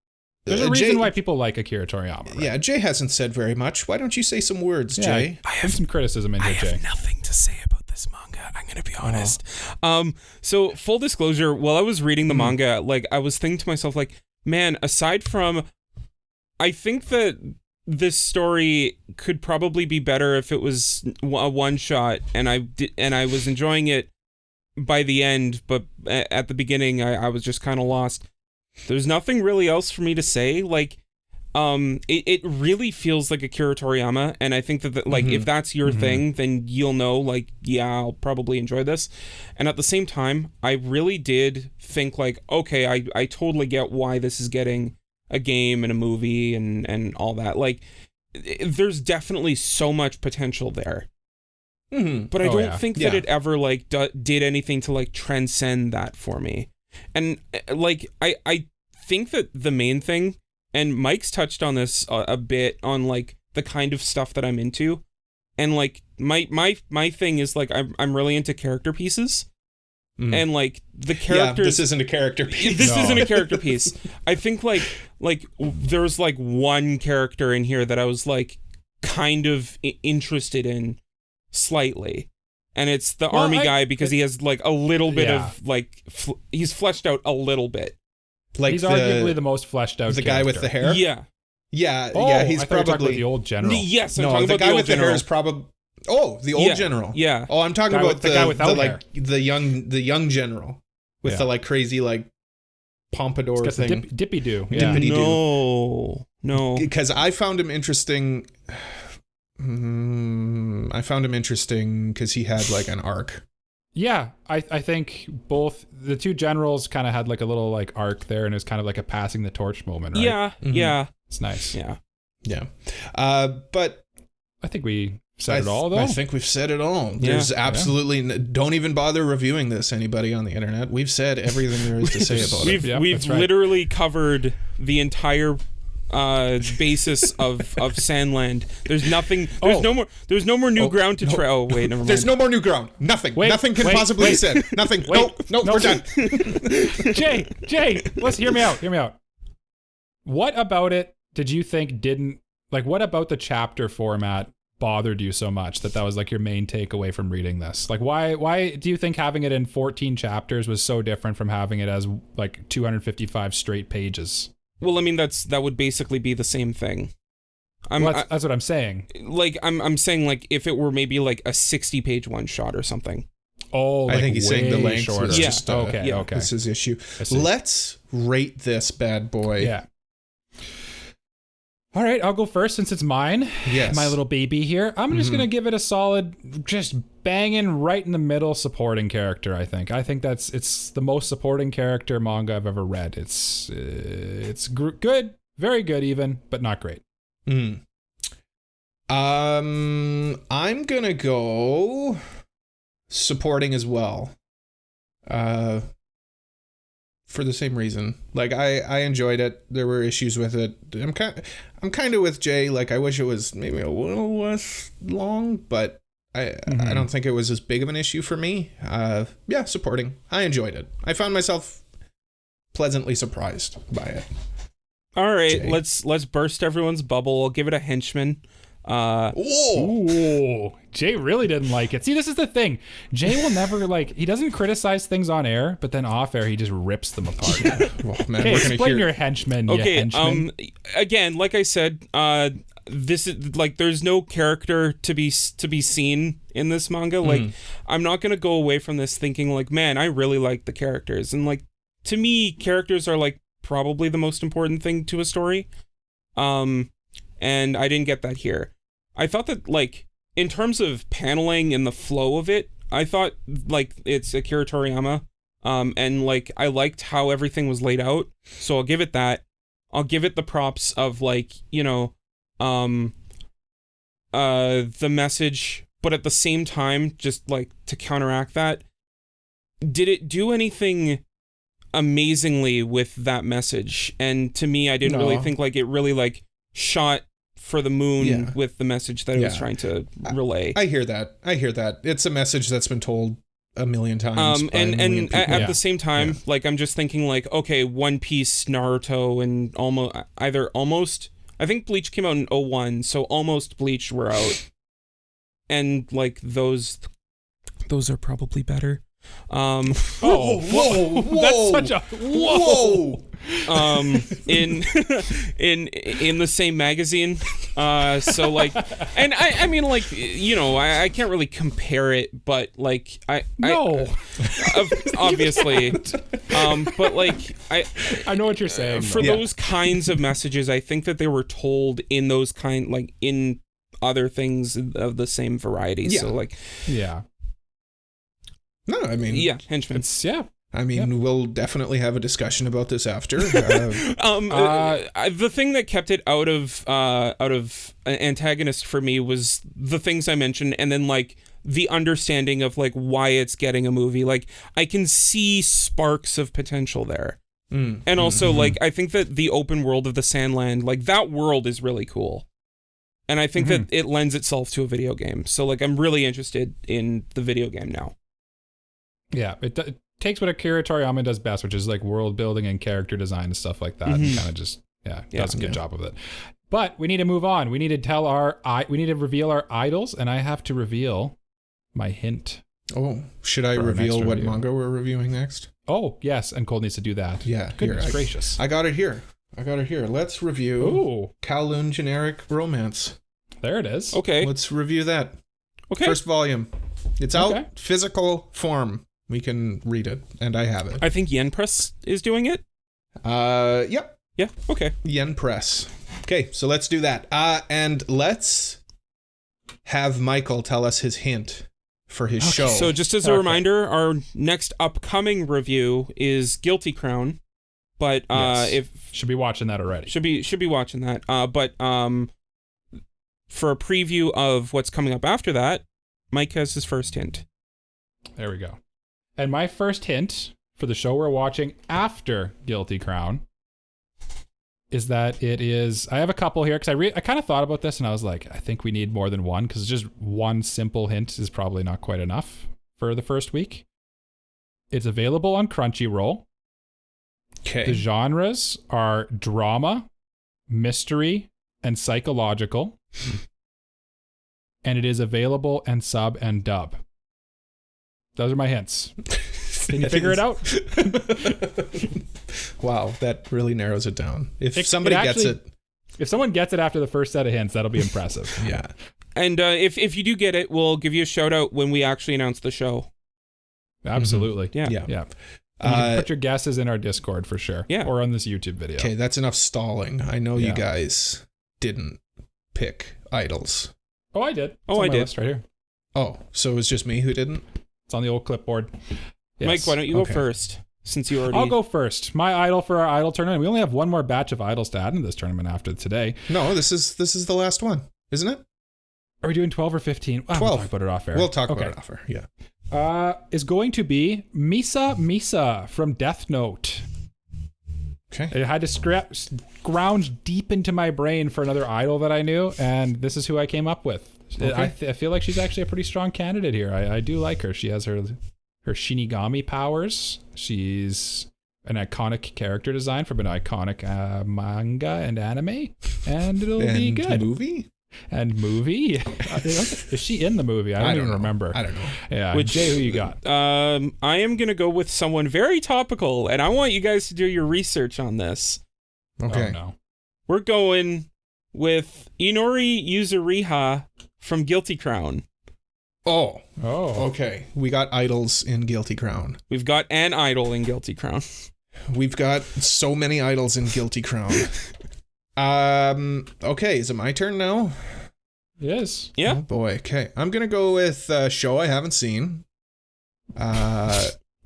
S1: there's a reason why people like Akira Toriyama. Right?
S2: Yeah, Jay hasn't said very much. Why don't you say some words, Jay?
S1: I have some criticism in here, Jay.
S3: I have nothing to say about this manga. I'm gonna be honest. So full disclosure, while I was reading the manga, like I was thinking to myself, like, man, aside from, I think that this story could probably be better if it was a one shot, and I was enjoying it by the end, but at the beginning I was just kind of lost. There's nothing really else for me to say. Like, it really feels like Akira Toriyama, and I think that like if that's your thing, then you'll know, like, yeah, I'll probably enjoy this. And at the same time, I really did think like, okay, I totally get why this is getting a game and a movie and all that. Like, there's definitely so much potential there. But I don't think that it ever like did anything to like transcend that for me. And like I think that the main thing, and Mike's touched on this a bit, on like the kind of stuff that I'm into, and like my thing is like I'm really into character pieces, and like the characters.
S2: Yeah, this isn't a character piece.
S3: This isn't a character piece. I think like there's like one character in here that I was like kind of interested in slightly, and it's the army guy, because he has like a little bit of like he's fleshed out a little bit.
S1: Like he's arguably the most fleshed out.
S2: The guy with the hair.
S3: Yeah.
S2: He's probably
S1: the old general.
S3: Yes,
S2: I'm talking about the guy with the hair is probably. Oh, the old general.
S3: Yeah.
S2: Oh, I'm talking about the
S1: guy without
S2: the
S1: hair.
S2: the young general with the like crazy like pompadour thing.
S1: Dippy doo.
S2: Yeah.
S3: No.
S2: Because I found him interesting. I found him interesting because he had like an arc.
S1: Yeah, I think both the two generals kind of had like a little like arc there, and it was kind of like a passing the torch moment, right?
S3: Yeah.
S1: It's nice.
S3: Yeah.
S2: But
S1: I think we said it all, though.
S2: I think we've said it all. There's absolutely don't even bother reviewing this, anybody on the internet. We've said everything there is to say about it.
S3: We've literally covered the entire basis of Sandland. There's nothing. There's no more new ground to try. Oh wait, never mind.
S2: There's no more new ground. Nothing. Nothing can possibly be said. Nothing. No, we're done.
S1: Jay, listen, hear me out. What about it did you think what about the chapter format bothered you so much that was like your main takeaway from reading this? Like, why do you think having it in 14 chapters was so different from having it as like 255 straight pages?
S3: Well, I mean, that would basically be the same thing.
S1: That's what I'm saying.
S3: Like, I'm saying, like, if it were maybe like a 60-page one shot or something.
S1: Oh, like
S2: I think he's saying the length
S1: shorter.
S2: was just
S1: okay.
S2: This is his issue. Let's rate this bad boy.
S1: Yeah. All right, I'll go first since it's mine.
S2: Yes.
S1: My little baby here. I'm just going to give it a solid, just banging right in the middle supporting character, I think. I think it's the most supporting character manga I've ever read. It's good, very good even, but not great.
S2: I'm going to go supporting as well. For the same reason. Like I enjoyed it. There were issues with it. I'm kind of with Jay. Like I wish it was maybe a little less long, but I don't think it was as big of an issue for me. Supporting. I enjoyed it. I found myself pleasantly surprised by it.
S3: All right,
S2: Jay.
S3: let's burst everyone's bubble. I'll give it a henchman.
S1: Ooh, Jay really didn't like it. See, this is the thing. Jay will never he doesn't criticize things on air, but then off air he just rips them apart.
S2: Well, man,
S1: okay, explain your henchman.
S3: Okay,
S1: henchman.
S3: Again, like I said, this is like there's no character to be seen in this manga. Like I'm not gonna go away from this thinking like, man, I really like the characters, and like to me, characters are like probably the most important thing to a story. And I didn't get that here. I thought that, like, in terms of paneling and the flow of it, I thought, like, it's Akira Toriyama. And, like, I liked how everything was laid out. So I'll give it that. I'll give it the props of, like, you know, the message. But at the same time, just, like, to counteract that, did it do anything amazingly with that message? And to me, I didn't really think, like, it really, like, shot for the moon with the message that it was trying to relay.
S2: I hear that. It's a message that's been told a million times.
S3: And at the same time, like I'm just thinking like, okay, One Piece, Naruto, and almost I think Bleach came out in 2001, so almost Bleach were out. And like those are probably better.
S2: Whoa!
S1: That's such a whoa.
S3: In the same magazine. So like, and I mean like, you know, I can't really compare it, but like obviously, but like
S1: I know what you're saying.
S3: For those kinds of messages, I think that they were told in those in other things of the same variety.
S2: Yeah.
S3: So like,
S1: yeah.
S3: No, I mean, Henchman.
S1: It's
S2: I mean, we'll definitely have a discussion about this after.
S3: The thing that kept it out of antagonist for me was the things I mentioned, and then like the understanding of like why it's getting a movie. Like I can see sparks of potential there, and also like I think that the open world of the Sandland, like that world is really cool, and I think that it lends itself to a video game. So like I'm really interested in the video game now.
S1: Yeah, it takes what Akira Toriyama does best, which is like world building and character design and stuff like that, and kind of just does a good job of it. But we need to move on. We need to reveal our idols, and I have to reveal my hint.
S2: Oh, should I reveal what manga we're reviewing next?
S1: Oh, yes, and Cole needs to do that.
S2: Yeah,
S1: goodness gracious.
S2: I got it here. Let's review Kowloon Generic Romance.
S1: There it is.
S3: Okay.
S2: Let's review that.
S3: Okay.
S2: First volume. It's out, physical form. We can read it, and I have it.
S3: I think Yen Press is doing it.
S2: Yep.
S3: Yeah, okay.
S2: Yen Press. Okay, so let's do that. And let's have Michael tell us his hint for his show.
S3: So just as a reminder, our next upcoming review is Guilty Crown. But
S1: should be watching that already.
S3: Should be watching that. But for a preview of what's coming up after that, Mike has his first hint.
S1: There we go. And my first hint for the show we're watching after Guilty Crown is that it is... I have a couple here because I kind of thought about this and I was like, I think we need more than one because just one simple hint is probably not quite enough for the first week. It's available on Crunchyroll.
S2: Okay.
S1: The genres are drama, mystery, and psychological. And it is available in sub and dub. Those are my hints. Can you figure it out?
S2: Wow, that really narrows it down. If somebody gets it.
S1: If someone gets it after the first set of hints, that'll be impressive.
S2: Yeah.
S3: And if you do get it, we'll give you a shout out when we actually announce the show.
S1: Absolutely.
S3: Yeah.
S1: And you can put your guesses in our Discord for sure.
S3: Yeah.
S1: Or on this YouTube video.
S2: Okay, that's enough stalling. I know you guys didn't pick idols.
S1: Oh, I did.
S3: I did.
S1: List right here.
S2: Oh, so it was just me who didn't?
S1: It's on the old clipboard. Yes.
S3: Mike, why don't you go first? Since you already...
S1: I'll go first. My idol for our idol tournament. We only have one more batch of idols to add into this tournament after today.
S2: No, this is the last one, isn't it?
S1: Are we doing 12 or 15?
S2: 12.
S1: We'll talk about it off air.
S2: We'll talk about it off air, yeah.
S1: Is going to be Misa from Death Note.
S2: Okay.
S1: I had to scrounge deep into my brain for another idol that I knew, and this is who I came up with. Okay. I feel like she's actually a pretty strong candidate here. I do like her. She has her Shinigami powers. She's an iconic character design from an iconic manga and anime, and it'll be good. And movie? Is she in the movie? I don't even remember.
S2: I don't know.
S1: Yeah. Jay, who you got?
S3: I am going to go with someone very topical, and I want you guys to do your research on this.
S2: Okay.
S1: Oh, no.
S3: We're going with Inori Yuzuriha from Guilty Crown.
S2: Oh. Okay. We got idols in Guilty Crown.
S3: We've got an idol in Guilty Crown.
S2: We've got so many idols in Guilty Crown. Okay, is it my turn now?
S1: Yes.
S3: Yeah.
S2: Oh boy. Okay. I'm going to go with a show I haven't seen.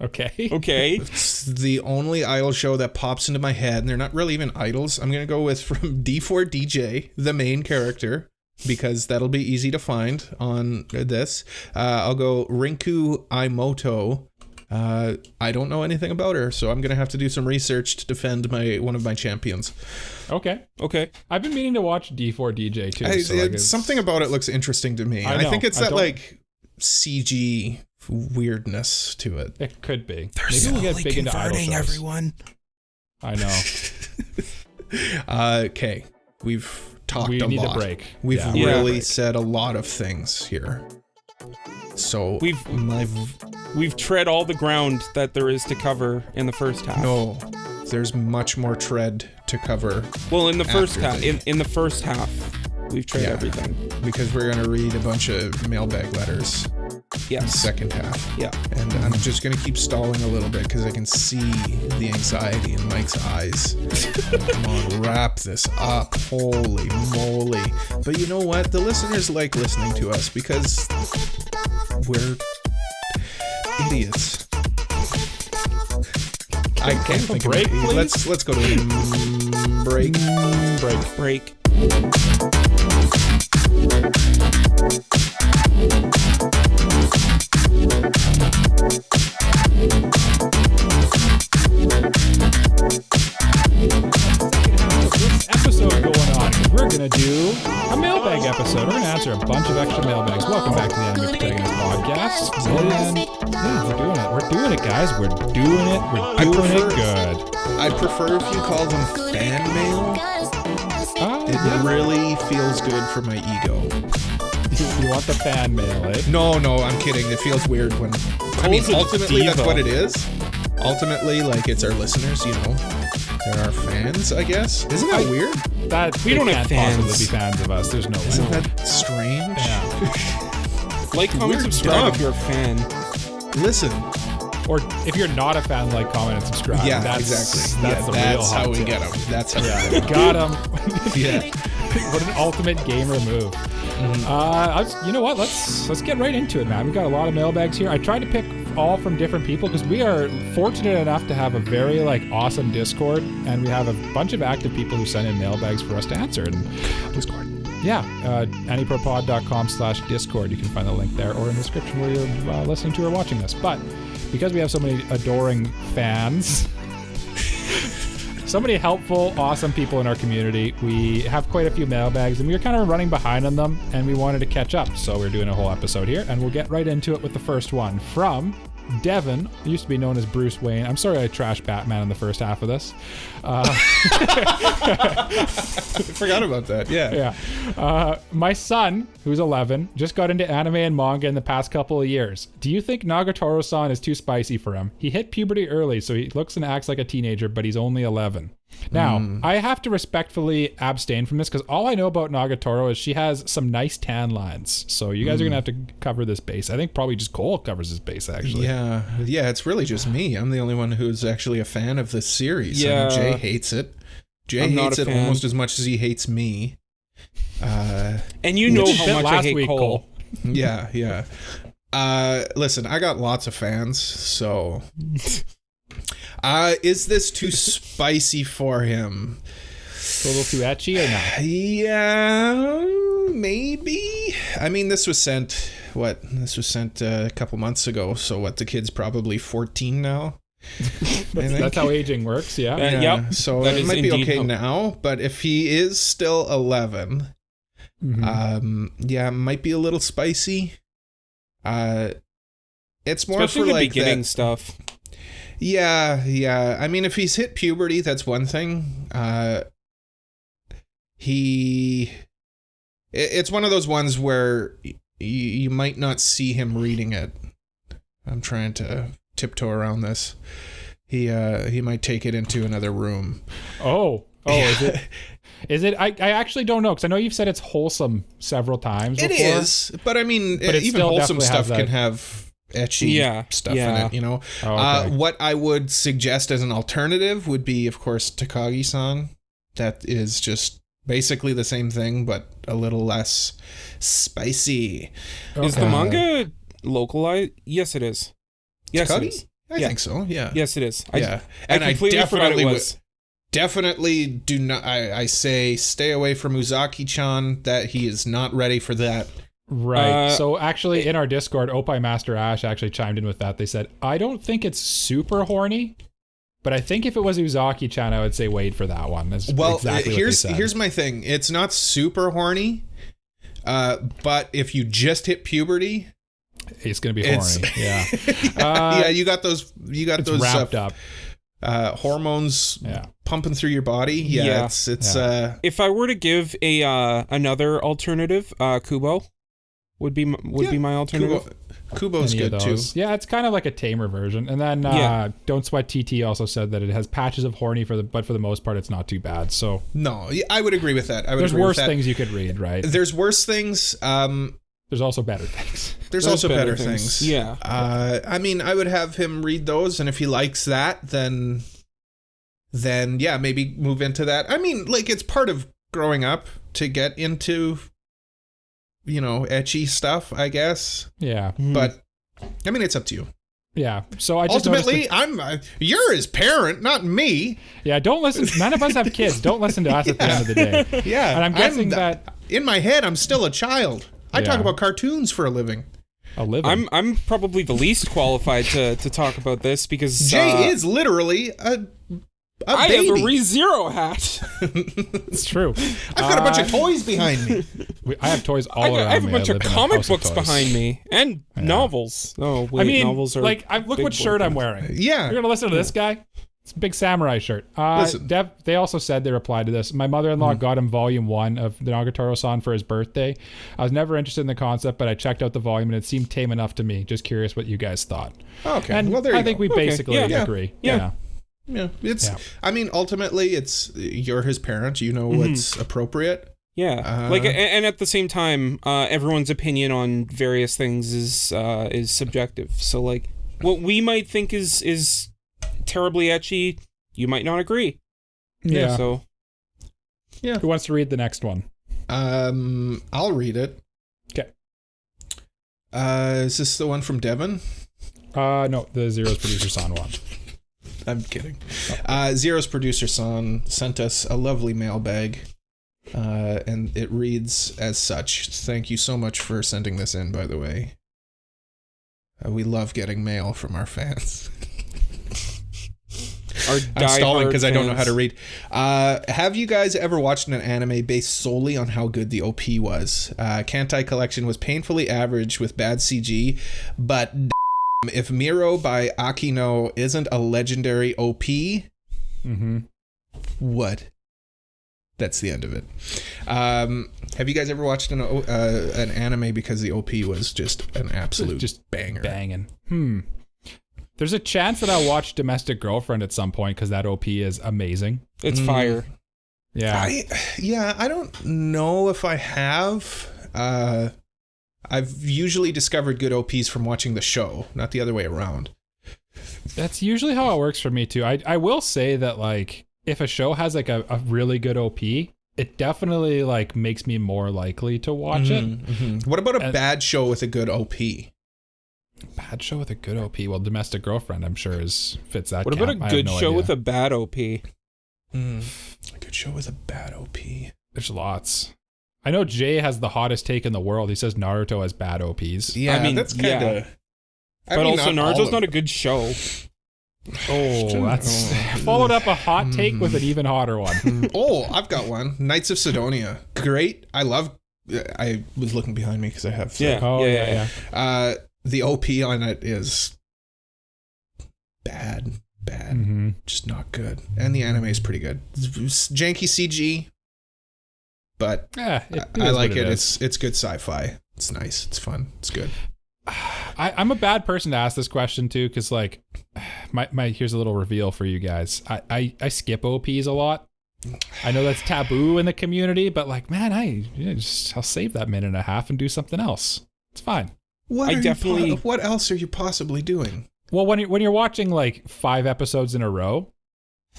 S1: Okay.
S2: It's the only idol show that pops into my head, and they're not really even idols. I'm going to go with from D4DJ, the main character, because that'll be easy to find on this. I'll go Rinku Aimoto. I don't know anything about her, so I'm going to have to do some research to defend one of my champions.
S1: Okay. I've been meaning to watch D4DJ too.
S2: Something about it looks interesting to me. I think it's that like CG weirdness to it.
S1: It could be.
S3: They're slowly converting everyone.
S1: I know.
S2: Okay. We've talked a lot.
S1: We need a break.
S2: We've really said a lot of things here. So
S3: we've tread all the ground that there is to cover in the first half.
S2: No, there's much more tread to cover.
S3: Well, in the first half, in the first half, we've tread everything.
S2: Because we're gonna read a bunch of mailbag letters.
S3: Yes.
S2: In the second half.
S3: Yeah.
S2: And I'm just gonna keep stalling a little bit because I can see the anxiety in Mike's eyes. Come on, wrap this up. Holy moly. But you know what? The listeners like listening to us because we're idiots. I can't think of
S1: break,
S2: it. Let's go to a break.
S3: Break.
S1: This episode going on, we're gonna do a mailbag episode. We're gonna answer a bunch of extra mailbags. Welcome back to the Anime Protagonist Podcast. And yeah, we're doing it, guys. We're doing it good.
S2: I prefer if you call them fan mail. It really feels good for my ego.
S1: You want the fan mail, eh?
S2: No, I'm kidding. It feels weird when... I mean, ultimately, that's what it is. Ultimately, like, it's our listeners, you know. They're our fans, I guess. Isn't that weird?
S3: We don't have fans.
S1: Possibly be fans of us. There's no way.
S2: Isn't that strange?
S1: Yeah.
S3: Like, comment, subscribe if you're a fan.
S2: Listen.
S1: Or if you're not a fan, like, comment, and subscribe.
S2: Yeah,
S1: that's,
S2: exactly.
S1: That's
S2: that's how we get them. That's how we
S1: got them.
S2: Yeah.
S1: What an ultimate gamer move. You know what? Let's get right into it, man. We've got a lot of mailbags here. I tried to pick all from different people because we are fortunate enough to have a very awesome Discord, and we have a bunch of active people who send in mailbags for us to answer. And
S2: Discord.
S1: Yeah, anipropod.com/Discord. You can find the link there or in the description where you're listening to or watching this. But because we have so many adoring fans, so many helpful, awesome people in our community, we have quite a few mailbags, and we were kind of running behind on them, and we wanted to catch up. So we're doing a whole episode here, and we'll get right into it with the first one from Devin, used to be known as Bruce Wayne. I'm sorry I trashed Batman in the first half of this.
S2: I forgot about that. Yeah.
S1: My son, who's 11, just got into anime and manga in the past couple of years. Do you think Nagatoro-san is too spicy for him? He hit puberty early, so he looks and acts like a teenager, but he's only 11. Now, I have to respectfully abstain from this because all I know about Nagatoro is she has some nice tan lines. So you guys are going to have to cover this base. I think probably just Cole covers this base, actually.
S2: Yeah, it's really just me. I'm the only one who's actually a fan of this series.
S3: Yeah.
S2: I mean, Jay hates it. Jay hates it almost as much as he hates me.
S3: And you know how much I hate Cole.
S2: Yeah. Listen, I got lots of fans, so... is this too spicy for him?
S1: A little too etchy or not?
S2: Yeah, maybe. I mean, this was sent a couple months ago, so what, the kid's probably 14 now?
S1: That's how aging works, yeah.
S3: Yep.
S2: So it might be okay now, but if he is still 11, it might be a little spicy. It's more
S3: especially
S2: for
S3: the
S2: like
S3: beginning
S2: that,
S3: stuff.
S2: Yeah. I mean, if he's hit puberty, that's one thing. It's one of those ones where you might not see him reading it. I'm trying to tiptoe around this. He might take it into another room.
S1: Oh, is it? Is it? I actually don't know, because I know you've said it's wholesome several times before.
S2: It is, but I mean, even wholesome stuff can have ecchi stuff in it, you know. What I would suggest as an alternative would be, of course, Takagi-san. That is just basically the same thing, but a little less spicy.
S3: Is the manga localized? Yes, it is. Yes,
S2: Takagi?
S3: it is.
S2: I think so. Yeah.
S3: Yes, it is.
S2: Yeah,
S3: I definitely
S2: definitely do not. I say stay away from Uzaki-chan. That he is not ready for that.
S1: Right. So actually, in our Discord, Opie Master Ash actually chimed in with that. They said, I don't think it's super horny, but I think if it was Uzaki-chan, I would say wait for that one. That's exactly
S2: here's my thing. It's not super horny, but if you just hit puberty,
S1: it's gonna be horny. Yeah.
S2: Yeah. You got those
S1: wrapped up
S2: hormones pumping through your body. Yeah. It's
S3: if I were to give another alternative, Kubo. would be my alternative.
S2: Kubo's
S1: Any of
S2: good too.
S1: those. Yeah, it's kind of like a tamer version. And then Don't Sweat TT also said that it has patches of horny but for the most part it's not too bad. So
S2: No, I would agree with that.
S1: there's worse things you could read, right?
S2: There's worse things.
S1: There's also better things.
S2: There's also better things.
S3: Yeah.
S2: I mean, I would have him read those, and if he likes that, then yeah, maybe move into that. I mean, like, it's part of growing up to get into, ecchi stuff, I guess.
S1: Yeah.
S2: But I mean, it's up to you.
S1: Yeah. So I just
S2: ultimately, you're his parent, not me.
S1: Yeah. Don't listen. None of us have kids. Don't listen to us at the end of the day.
S2: Yeah.
S1: And I'm guessing that
S2: in my head, I'm still a child. I talk about cartoons for a living.
S3: I'm probably the least qualified to talk about this because
S2: Jay is literally a baby.
S3: I have a ReZero hat.
S1: It's true.
S2: I've got a bunch of toys behind me.
S1: I have toys all around me.
S3: I have a bunch of comic books
S1: toys
S3: behind me and novels. Oh wait, novels are
S1: look what shirt I'm wearing.
S2: Yeah.
S1: You're gonna listen to this guy? It's a big samurai shirt.
S2: Listen.
S1: They also said they replied to this. My mother-in-law got him volume 1 of the Nagatoro-san for his birthday. I was never interested in the concept, but I checked out the volume and it seemed tame enough to me. Just curious what you guys thought.
S2: Okay.
S1: And
S2: well, there you
S1: I think we basically agree.
S3: Yeah.
S2: Yeah. I mean, ultimately, you're his parent. You know what's appropriate.
S3: Yeah. And at the same time, everyone's opinion on various things is subjective. So like, what we might think is terribly ecchi, you might not agree.
S1: Yeah.
S3: So.
S2: Yeah.
S1: Who wants to read the next one?
S2: I'll read it.
S1: Okay.
S2: Is this the one from Devin?
S1: No, the Zero's producer San one.
S2: I'm kidding. Zero's producer San sent us a lovely mailbag, and it reads as such. Thank you so much for sending this in, by the way. We love getting mail from our fans. I'm stalling because I don't know how to read. Have you guys ever watched an anime based solely on how good the OP was? Kantai Collection was painfully average with bad CG, but if Miro by Akino isn't a legendary OP, what? That's the end of it. Have you guys ever watched an anime because the OP was just an absolute banger?
S1: Banging. There's a chance that I'll watch Domestic Girlfriend at some point because that OP is amazing.
S3: It's fire.
S1: Yeah.
S2: I don't know if I have. I've usually discovered good OPs from watching the show, not the other way around.
S1: That's usually how it works for me too. I will say that like if a show has like a really good OP, it definitely like makes me more likely to watch it.
S2: What about a bad show with a good OP?
S1: Bad show with a good OP. Well, Domestic Girlfriend, I'm sure fits that.
S3: What about a good show with a bad OP?
S2: A good show with a bad OP.
S1: There's lots. I know Jay has the hottest take in the world. He says Naruto has bad OPs.
S2: Yeah, I mean that's kind of.
S3: But also, Naruto's not a good show.
S1: That's followed up a hot take with an even hotter one.
S2: I've got one. Knights of Sidonia. Great. I was looking behind me because I have.
S3: Yeah.
S2: The OP on it is bad, just not good, and the anime is pretty good. It's janky CG, but I like it. It's good sci-fi. It's nice. It's fun. It's good.
S1: I'm a bad person to ask this question too, because like, my here's a little reveal for you guys. I skip OPs a lot. I know that's taboo in the community, but like, man, I'll save that minute and a half and do something else. It's fine.
S2: What else are you possibly doing?
S1: Well, when you're watching like 5 episodes in a row,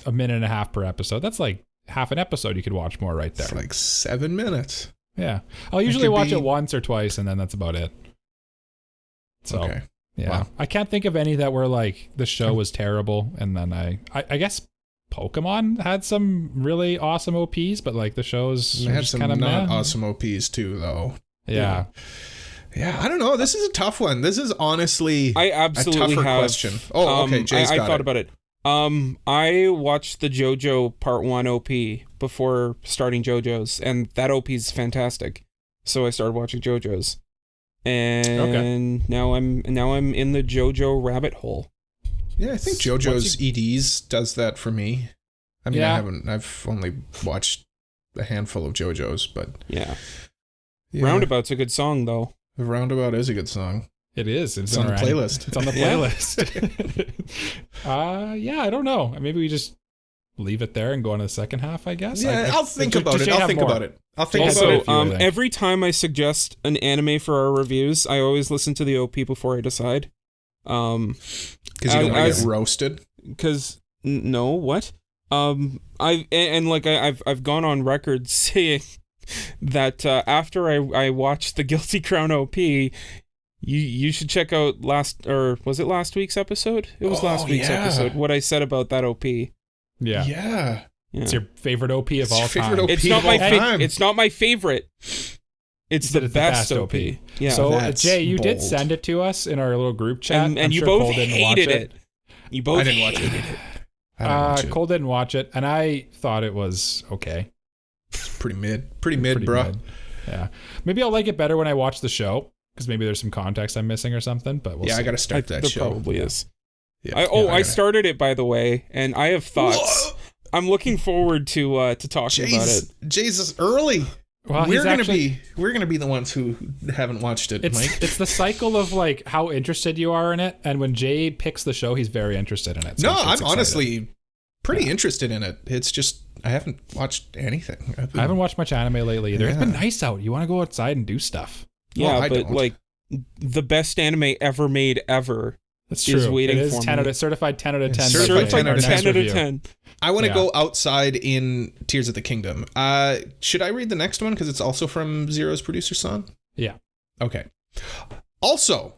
S1: a minute and a half per episode, that's like half an episode you could watch more right there.
S2: It's like 7 minutes.
S1: Yeah. I'll usually watch it once or twice and then that's about it. So,
S2: okay.
S1: Yeah.
S2: Wow.
S1: I can't think of any that were like the show was terrible and then I guess Pokemon had some really awesome OPs, but like the shows
S2: had some not awesome OPs too though.
S1: Yeah.
S2: Yeah, I don't know. This is a tough one. This is honestly
S3: a tougher
S2: question. Oh, okay. Jay's got
S3: I thought about it. I watched the JoJo Part 1 OP before starting JoJo's, and that OP is fantastic. So I started watching JoJo's, and now I'm in the JoJo rabbit hole.
S2: Yeah, I think JoJo's EDs does that for me. I mean, I've only watched a handful of JoJo's, but
S3: yeah. Roundabout's a good song though.
S2: The Roundabout is a good song.
S1: It is.
S2: It's on the playlist.
S1: It's on the playlist. Yeah, I don't know. Maybe we just leave it there and go on to the second half, I guess.
S2: Yeah, I'll think about it. I'll think about it.
S3: Also, every time I suggest an anime for our reviews, I always listen to the OP before I decide.
S2: Because you don't want to get roasted.
S3: Because no, what? I've gone on record saying that after I watched the Guilty Crown OP, you should check out last week's episode? It was last week's episode. What I said about that OP.
S1: Yeah. It's your favorite OP of all time.
S3: It's not my favorite. It's the best OP. Yeah.
S1: So
S2: That's
S1: Jay, you did
S2: bold.
S1: send it to us in our little group chat,
S3: and you both hated it. You both
S2: I didn't watch it.
S1: Cole didn't watch it, and I thought it was okay.
S2: It's pretty mid, bro.
S1: Mid. Yeah, maybe I'll like it better when I watch the show because maybe there's some context I'm missing or something. But we'll see.
S2: I got to start that show.
S3: There probably is.
S2: Yeah.
S3: I started it, by the way, and I have thoughts. Whoa. I'm looking forward to talking about it.
S2: Jay's is early.
S1: Well,
S2: we're gonna be the ones who haven't watched it, Mike.
S1: It's the cycle of like how interested you are in it, and when Jay picks the show, he's very interested in it. So
S2: I'm honestly pretty interested in it. It's just I haven't watched anything.
S1: I haven't watched much anime lately either. It's been nice out. You want to go outside and do stuff.
S3: Yeah,
S2: well,
S3: but like the best anime ever made ever.
S1: That's true.
S3: Is waiting
S1: it is
S3: for
S1: 10
S3: me.
S1: out of certified 10 out of 10.
S3: Certified 10 out of 10.
S2: I want to go outside in Tears of the Kingdom. Should I read the next one because it's also from Zero's producer Son?
S1: Yeah.
S2: Okay. Also,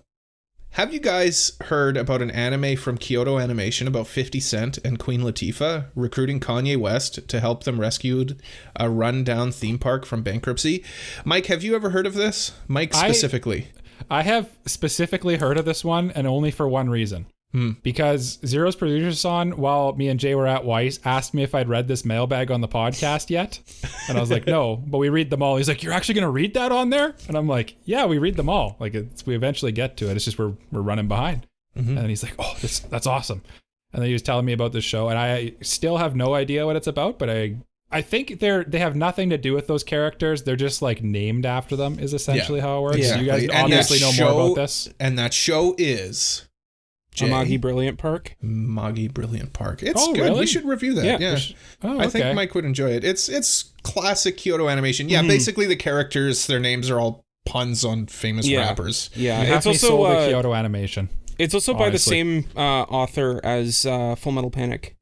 S2: have you guys heard about an anime from Kyoto Animation about 50 Cent and Queen Latifah recruiting Kanye West to help them rescue a run-down theme park from bankruptcy? Mike, have you ever heard of this? Mike specifically.
S1: I have specifically heard of this one, and only for one reason. Because Zero's producer Son, while me and Jay were at Weiss, asked me if I'd read this mailbag on the podcast yet. And I was like, no, but we read them all. He's like, you're actually going to read that on there? And I'm like, yeah, we read them all. Like, we eventually get to it. It's just we're running behind. And then he's like, oh, that's awesome. And then he was telling me about this show, and I still have no idea what it's about, but I think they have nothing to do with those characters. They're just like named after them is essentially how it works.
S2: Yeah.
S1: You guys obviously know more about this.
S2: And that show is
S3: Amagi Brilliant Park.
S2: Maggie Brilliant Park. It's good.
S1: Really?
S2: We should review that. Yeah.
S1: Okay.
S2: I think Mike would enjoy it. It's classic Kyoto Animation. Yeah, basically the characters, their names are all puns on famous rappers.
S3: Yeah,
S1: it's also the Kyoto Animation.
S3: It's also by the same author as Full Metal Panic.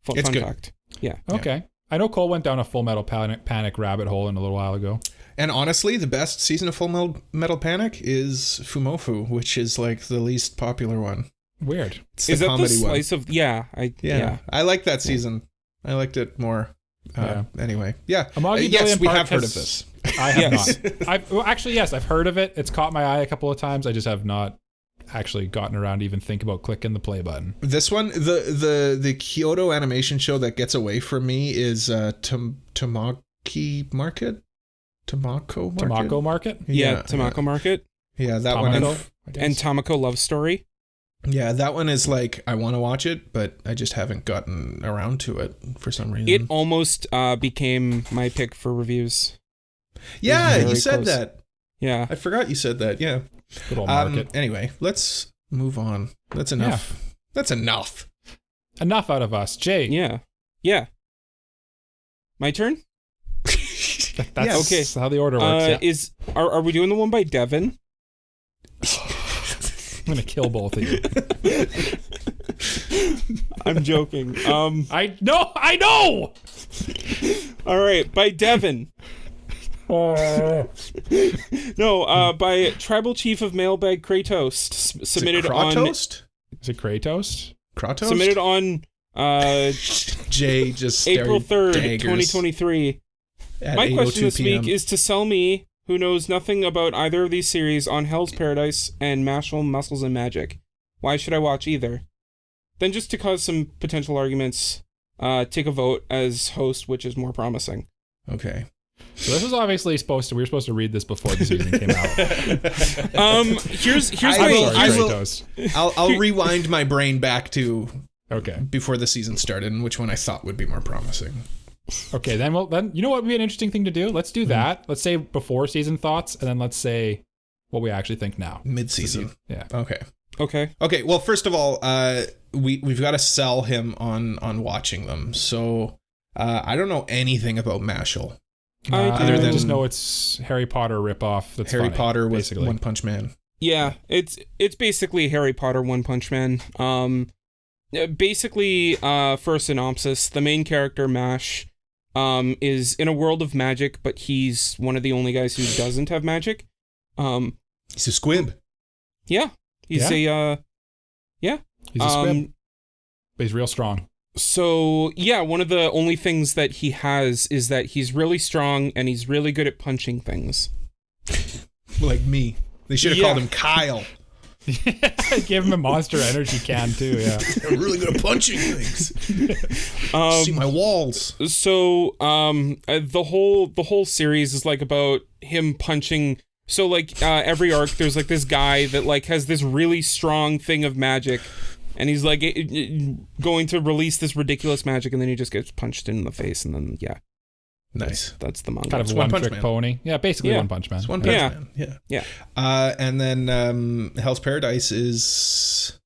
S3: Fun
S2: good.
S3: fact. Yeah.
S1: Okay. I know Cole went down a Full Metal Panic rabbit hole in a little while ago.
S2: And honestly, the best season of Full Metal Panic is Fumofu, which is like the least popular one.
S1: Weird.
S2: It's
S3: is
S2: the
S3: that the
S2: comedy
S3: slice
S2: one.
S3: of
S2: I like that season. I liked it more. Anyway, yeah. Yes, we have heard of this.
S1: I have not. Yes, I've heard of it. It's caught my eye a couple of times. I just have not actually gotten around to even think about clicking the play button.
S2: This one, the Kyoto Animation show that gets away from me is Tamaki Market. Tamako Market?
S3: Yeah, Tamako Market.
S2: Yeah, that
S1: Tamako,
S2: one.
S3: And Tamako Love Story.
S2: Yeah, that one is like, I want to watch it, but I just haven't gotten around to it for some reason.
S3: It almost became my pick for reviews.
S2: Yeah, you said that.
S3: Yeah.
S2: I forgot you said that, yeah.
S1: Good old market.
S2: Anyway, let's move on. That's enough. Yeah. That's enough.
S1: Enough out of us. Jay.
S3: Yeah. Yeah. My turn?
S1: That's okay. How the order works.
S3: Are we doing the one by Devin?
S1: I'm gonna kill both of you.
S3: I'm joking.
S1: I know.
S3: All right, by Devin. No, by Tribal Chief of Mailbag Kratos, submitted on.
S2: Is
S1: it Kratos?
S2: Kratos?
S3: Submitted on
S2: Jay just
S3: April 3rd,
S2: daggers
S3: 2023. My question this week is to sell me, who knows nothing about either of these series, on Hell's Paradise and Mashle, Muscles and Magic. Why should I watch either? Then, just to cause some potential arguments, take a vote as host, which is more promising.
S2: Okay.
S1: So this was obviously we were supposed to read this before the season came out.
S3: Here's
S2: I'll rewind my brain back to
S1: okay
S2: before the season started and which one I thought would be more promising.
S1: Okay, then you know what would be an interesting thing to do? Let's do that. Let's say before season thoughts, and then let's say what we actually think now.
S2: Mid-season.
S1: Yeah.
S2: Okay. Well, first of all, we've got to sell him on watching them. So I don't know anything about Mashle.
S1: Other than just know it's Harry Potter ripoff. That's
S2: Harry
S1: funny,
S2: Potter with
S1: basically.
S2: One Punch Man.
S3: Yeah, it's basically Harry Potter One Punch Man. Basically, for a synopsis, the main character, Mash, is in a world of magic, but he's one of the only guys who doesn't have magic.
S2: He's a squib.
S3: Yeah. He's a
S1: squib. But he's real strong.
S3: So, yeah, one of the only things that he has is that he's really strong and he's really good at punching things.
S2: Like me. They should have called him Kyle.
S1: Give him a Monster Energy can too, yeah.
S2: I'm really good at punching things. See my walls.
S3: So, the whole series is like about him punching. So, like, every arc, there's like this guy that like has this really strong thing of magic, and he's like going to release this ridiculous magic, and then he just gets punched in the face, and then
S2: Nice.
S3: That's the manga.
S1: Kind of one trick pony. Yeah, basically One Punch Man.
S2: It's One Punch Man. Yeah. And then Hell's Paradise is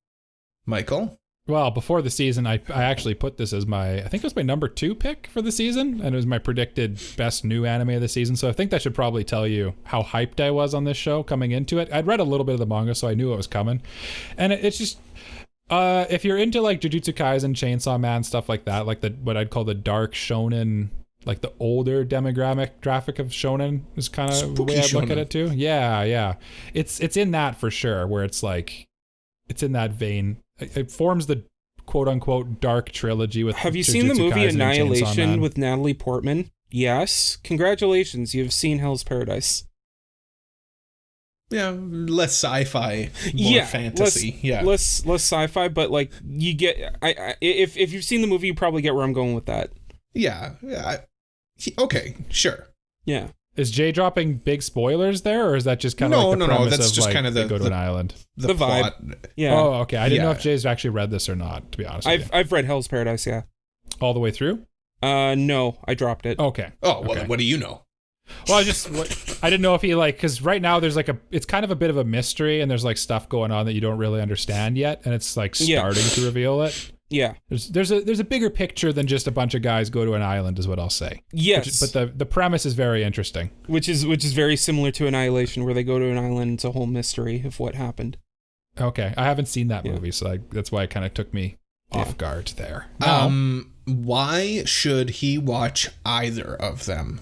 S2: Michael.
S1: Well, before the season, I actually put this as I think it was my number 2 pick for the season, and it was my predicted best new anime of the season. So I think that should probably tell you how hyped I was on this show coming into it. I'd read a little bit of the manga, so I knew it was coming. And it's just, if you're into like Jujutsu Kaisen, Chainsaw Man, stuff like that, like what I'd call the dark shonen, like the older demographic of shonen is kind of the way I look at it too. Yeah. It's in that for sure, where it's like, it's in that vein. It forms the quote unquote dark trilogy with.
S3: Have you
S1: Jujutsu
S3: seen the movie
S1: Kaisen
S3: Annihilation with Natalie Portman? Yes. Congratulations, you've seen Hell's Paradise.
S2: Yeah, less sci-fi, more fantasy.
S3: Less sci-fi, but like you get. If you've seen the movie, you probably get where I'm going with that.
S2: Yeah. Okay, sure.
S3: Yeah.
S1: Is Jay dropping big spoilers there, or is that just kind of like the premise
S2: that's
S1: of
S2: just
S1: like
S2: kind of
S1: they go to an island?
S3: The vibe. Yeah.
S1: Oh, okay. I didn't know if Jay's actually read this or not, to be honest with you.
S3: I've read Hell's Paradise, yeah.
S1: All the way through?
S3: No, I dropped it.
S1: Okay.
S2: Oh, well, what do you know?
S1: Well, I didn't know if he because right now there's like it's kind of a bit of a mystery, and there's like stuff going on that you don't really understand yet, and it's like starting to reveal it.
S3: Yeah.
S1: There's a bigger picture than just a bunch of guys go to an island, is what I'll say.
S3: Yes.
S1: But the premise is very interesting.
S3: Which is very similar to Annihilation, where they go to an island. It's a whole mystery of what happened.
S1: Okay, I haven't seen that movie, so that's why it kind of took me off guard there.
S2: Why should he watch either of them?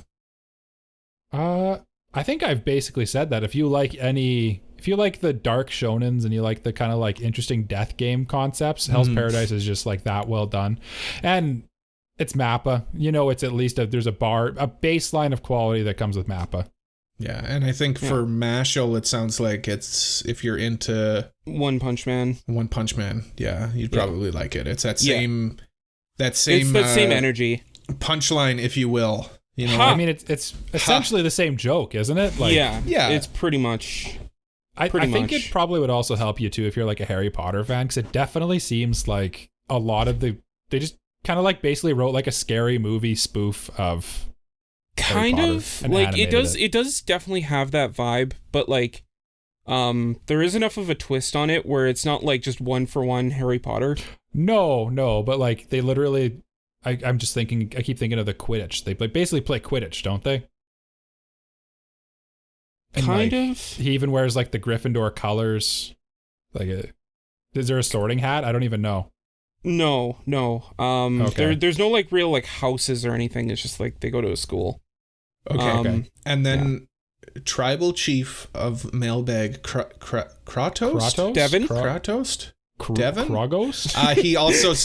S1: I think I've basically said that. If you like the dark shonens and you like the kind of like interesting death game concepts, Hell's Paradise is just like that well done. And it's MAPPA. It's at least there's a baseline of quality that comes with MAPPA.
S2: Yeah, and I think for Mashle, it sounds like it's, if you're into
S3: One Punch Man,
S2: yeah, you'd probably like it. It's that same
S3: it's that same energy.
S2: Punchline, if you will.
S1: I mean, it's essentially the same joke, isn't it? Like,
S2: yeah.
S3: It's pretty much.
S1: I think it probably would also help you too if you're like a Harry Potter fan, because it definitely seems like a lot of they just kind of like basically wrote like a scary movie spoof of
S3: kind of like it does definitely have that vibe, but like there is enough of a twist on it where it's not like just one for one Harry Potter.
S1: No, but like they literally. I'm just thinking. I keep thinking of the Quidditch. They basically play Quidditch, don't they? And
S3: kind of.
S1: He even wears like the Gryffindor colors. Like, is there a sorting hat? I don't even know.
S3: No.
S1: Okay.
S3: There's no like real like houses or anything. It's just like they go to a school.
S2: Okay. And then tribal chief of Mailbag, Kratos?
S3: Devin?
S2: Kratos? Devin?
S1: Kragos?
S2: He also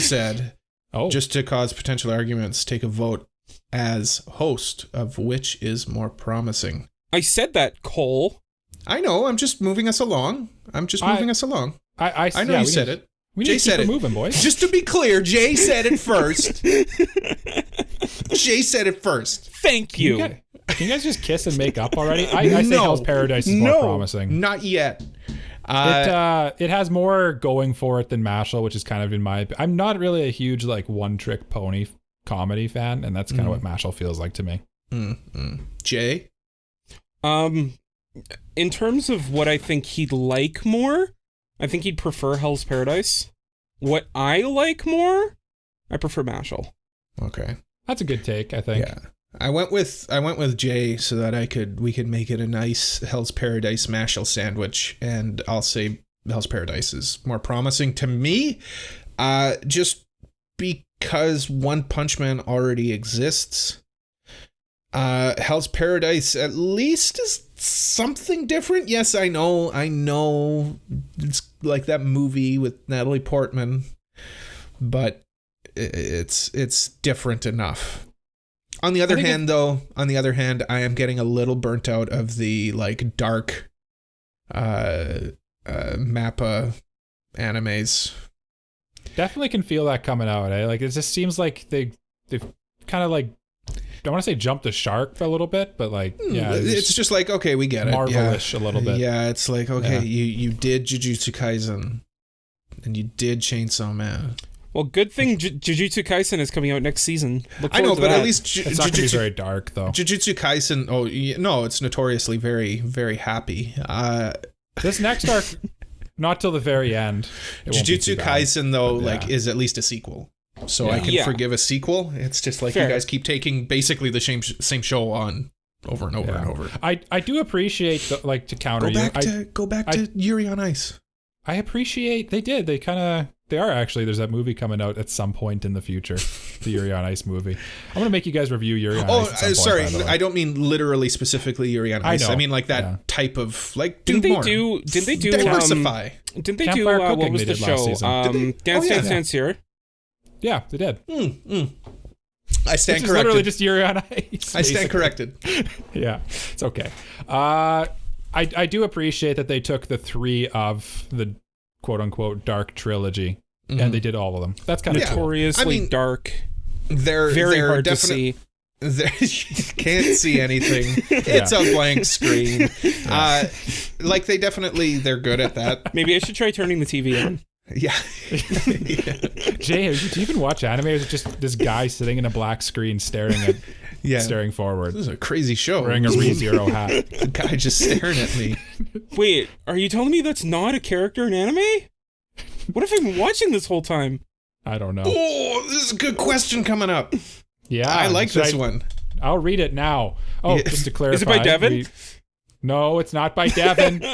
S2: said,
S1: oh,
S2: just to cause potential arguments, take a vote as host of which is more promising.
S3: I said that, Cole.
S2: I know. I'm just moving us along. I know you said it.
S1: Jay said it. Moving, boys.
S2: Just to be clear, Jay said it first. Jay said it first.
S3: Thank you.
S1: Can you guys just kiss and make up already? I say Hell's Paradise is more promising.
S2: Not yet.
S1: It has more going for it than Mashle, which is kind of I'm not really a huge like one trick pony comedy fan, and that's kind of what Mashle feels like to me.
S2: Jay?
S3: in terms of what I think he'd like more, I think he'd prefer Hell's Paradise. What I like more, I prefer Mashle.
S2: Okay.
S1: That's a good take, I think.
S2: Yeah. I went with Jay so that we could make it a nice Hell's Paradise Mashle sandwich, and I'll say Hell's Paradise is more promising to me, just because One Punch Man already exists. Hell's Paradise at least is something different. Yes, I know it's like that movie with Natalie Portman, but it's different enough. On the other hand, I am getting a little burnt out of the like dark Mappa animes.
S1: Definitely can feel that coming out. Like it just seems like they've kind of like, don't want to say jumped the shark a little bit, but like
S2: it's just like, okay, we get it.
S1: Marvel-ish a little bit.
S2: Yeah, it's like, okay, you did Jujutsu Kaisen and you did Chainsaw Man.
S3: Well, good thing Jujutsu Kaisen is coming out next season.
S2: I know, but at least
S1: it's not going to be very dark, though.
S2: Jujutsu Kaisen, no, it's notoriously very, very happy.
S1: This next arc, not till the very end.
S2: Jujutsu Kaisen, though, is at least a sequel. So I can forgive a sequel. It's just like you guys keep taking basically the same show on over and over and over.
S1: I do appreciate, to counter
S2: go back to Yuri on Ice.
S1: I appreciate they are actually. There's that movie coming out at some point in the future, the Yuri on Ice movie. I'm gonna make you guys review Yuri on Ice.
S2: Oh, sorry, I don't mean literally specifically Yuri on Ice. I mean like that type of like.
S3: Didn't they do
S2: diversify?
S3: Didn't they do what was the show? Dance Here.
S1: Yeah, they did.
S2: I stand corrected.
S1: Literally just Yuri on Ice.
S2: I stand corrected.
S1: Yeah, it's okay. I do appreciate that they took the 3 of the quote unquote dark trilogy and they did all of them. That's kind of
S3: notoriously dark.
S2: They're
S3: very hard to see.
S2: You can't see anything. It's a blank screen. They're good at that.
S3: Maybe I should try turning the TV on.
S2: Yeah.
S1: Jay, do you even watch anime, or is it just this guy sitting in a black screen staring forward?
S2: This is a crazy show.
S1: Wearing a ReZero hat.
S2: The guy just staring at me.
S3: Wait, are you telling me that's not a character in anime? What have I been watching this whole time?
S1: I don't know.
S2: Oh, this is a good question coming up.
S1: Yeah.
S2: I like this one.
S1: I'll read it now. Oh, just to clarify.
S3: Is it by Devin?
S1: No, it's not by Devin.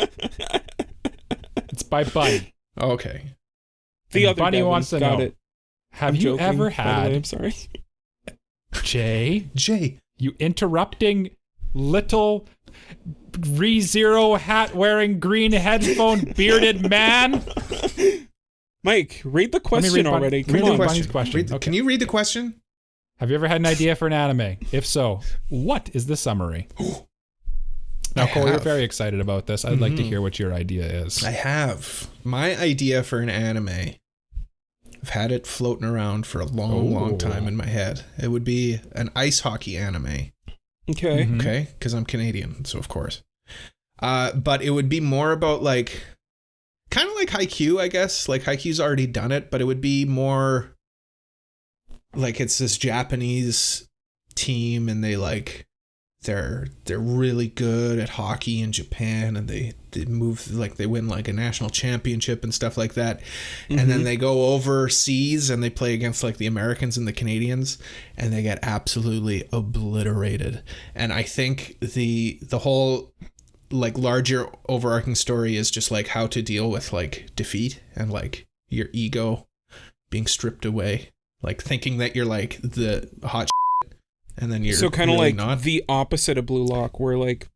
S1: It's by Bunny.
S2: Okay.
S3: The other
S1: Bunny wants to know.
S3: It.
S1: Have you ever had?
S3: I'm sorry.
S1: Jay,
S2: you
S1: interrupting little ReZero hat wearing green headphone bearded man.
S3: Mike, read the question already.
S2: Read the question. Can you read the question?
S1: Have you ever had an idea for an anime? If so, what is the summary? Now, Cole, you're very excited about this. I'd like to hear what your idea is.
S2: I have. My idea for an anime, I've had it floating around for a long time in my head. It would be an ice hockey anime.
S3: Okay.
S1: Mm-hmm.
S2: Okay, because I'm Canadian, so of course. But it would be more about like, kind of like Haikyuu, I guess. Like Haikyuu's already done it, but it would be more like it's this Japanese team and they like... They're really good at hockey in Japan, and they move like they win like a national championship and stuff like that. And then they go overseas and they play against like the Americans and the Canadians, and they get absolutely obliterated. And I think the whole like larger overarching story is just like how to deal with like defeat and like your ego being stripped away, like thinking that you're like the hot. And then you're
S3: so kind of
S2: really
S3: like
S2: not.
S3: The opposite of Blue Lock, where like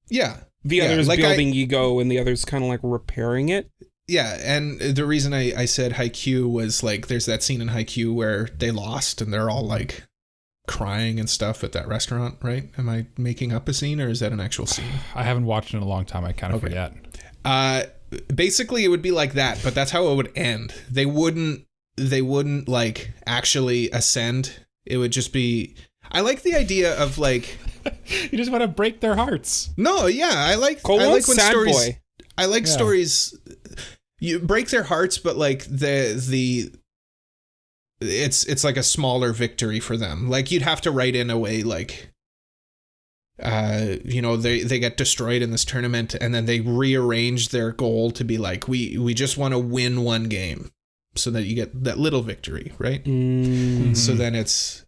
S3: the other is
S2: like
S3: building ego and the other's kind of like repairing it.
S2: Yeah, and the reason I said Haikyuu was like there's that scene in Haikyuu where they lost and they're all like crying and stuff at that restaurant, right? Am I making up a scene or is that an actual scene?
S1: I haven't watched it in a long time. I kind of forget.
S2: Basically, it would be like that, but that's how it would end. They wouldn't like actually ascend. It would just be. I like the idea of like
S1: you just want to break their hearts.
S2: No, yeah, I like when stories. Boy. I like stories. You break their hearts, but like it's like a smaller victory for them. Like you'd have to write in a way like they get destroyed in this tournament, and then they rearrange their goal to be like, we just want to win one game, so that you get that little victory, right? Mm-hmm. So then it's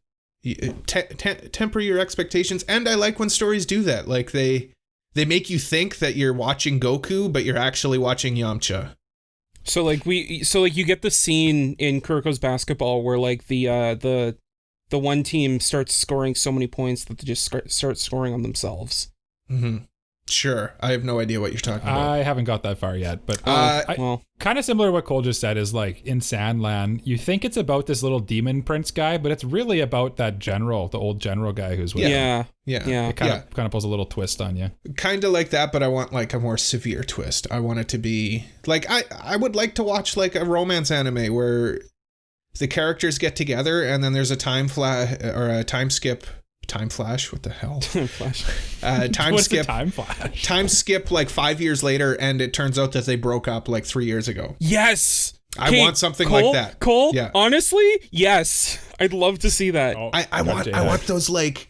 S2: temper your expectations, and I like when stories do that. Like they make you think that you're watching Goku, but you're actually watching Yamcha.
S3: So you get the scene in Kuroko's Basketball where like the one team starts scoring so many points that they just start scoring on themselves.
S2: Mm-hmm. Sure. I have no idea what you're talking about.
S1: I haven't got that far yet, but kind of similar to what Cole just said is like in Sandland, you think it's about this little demon prince guy, but it's really about that general, the old general guy who's with him.
S2: Yeah.
S1: It kind of pulls a little twist on you.
S2: Kind of like that, but I want like a more severe twist. I want it to be like, I would like to watch like a romance anime where the characters get together and then there's a time flash or a time skip. Time flash? What the hell? Time flash.
S1: What's skip. Time flash.
S2: Time skip like 5 years later, and it turns out that they broke up like 3 years ago.
S3: Yes.
S2: I want something like that.
S3: Cole. Yeah. Honestly, yes. I'd love to see that.
S2: I want those like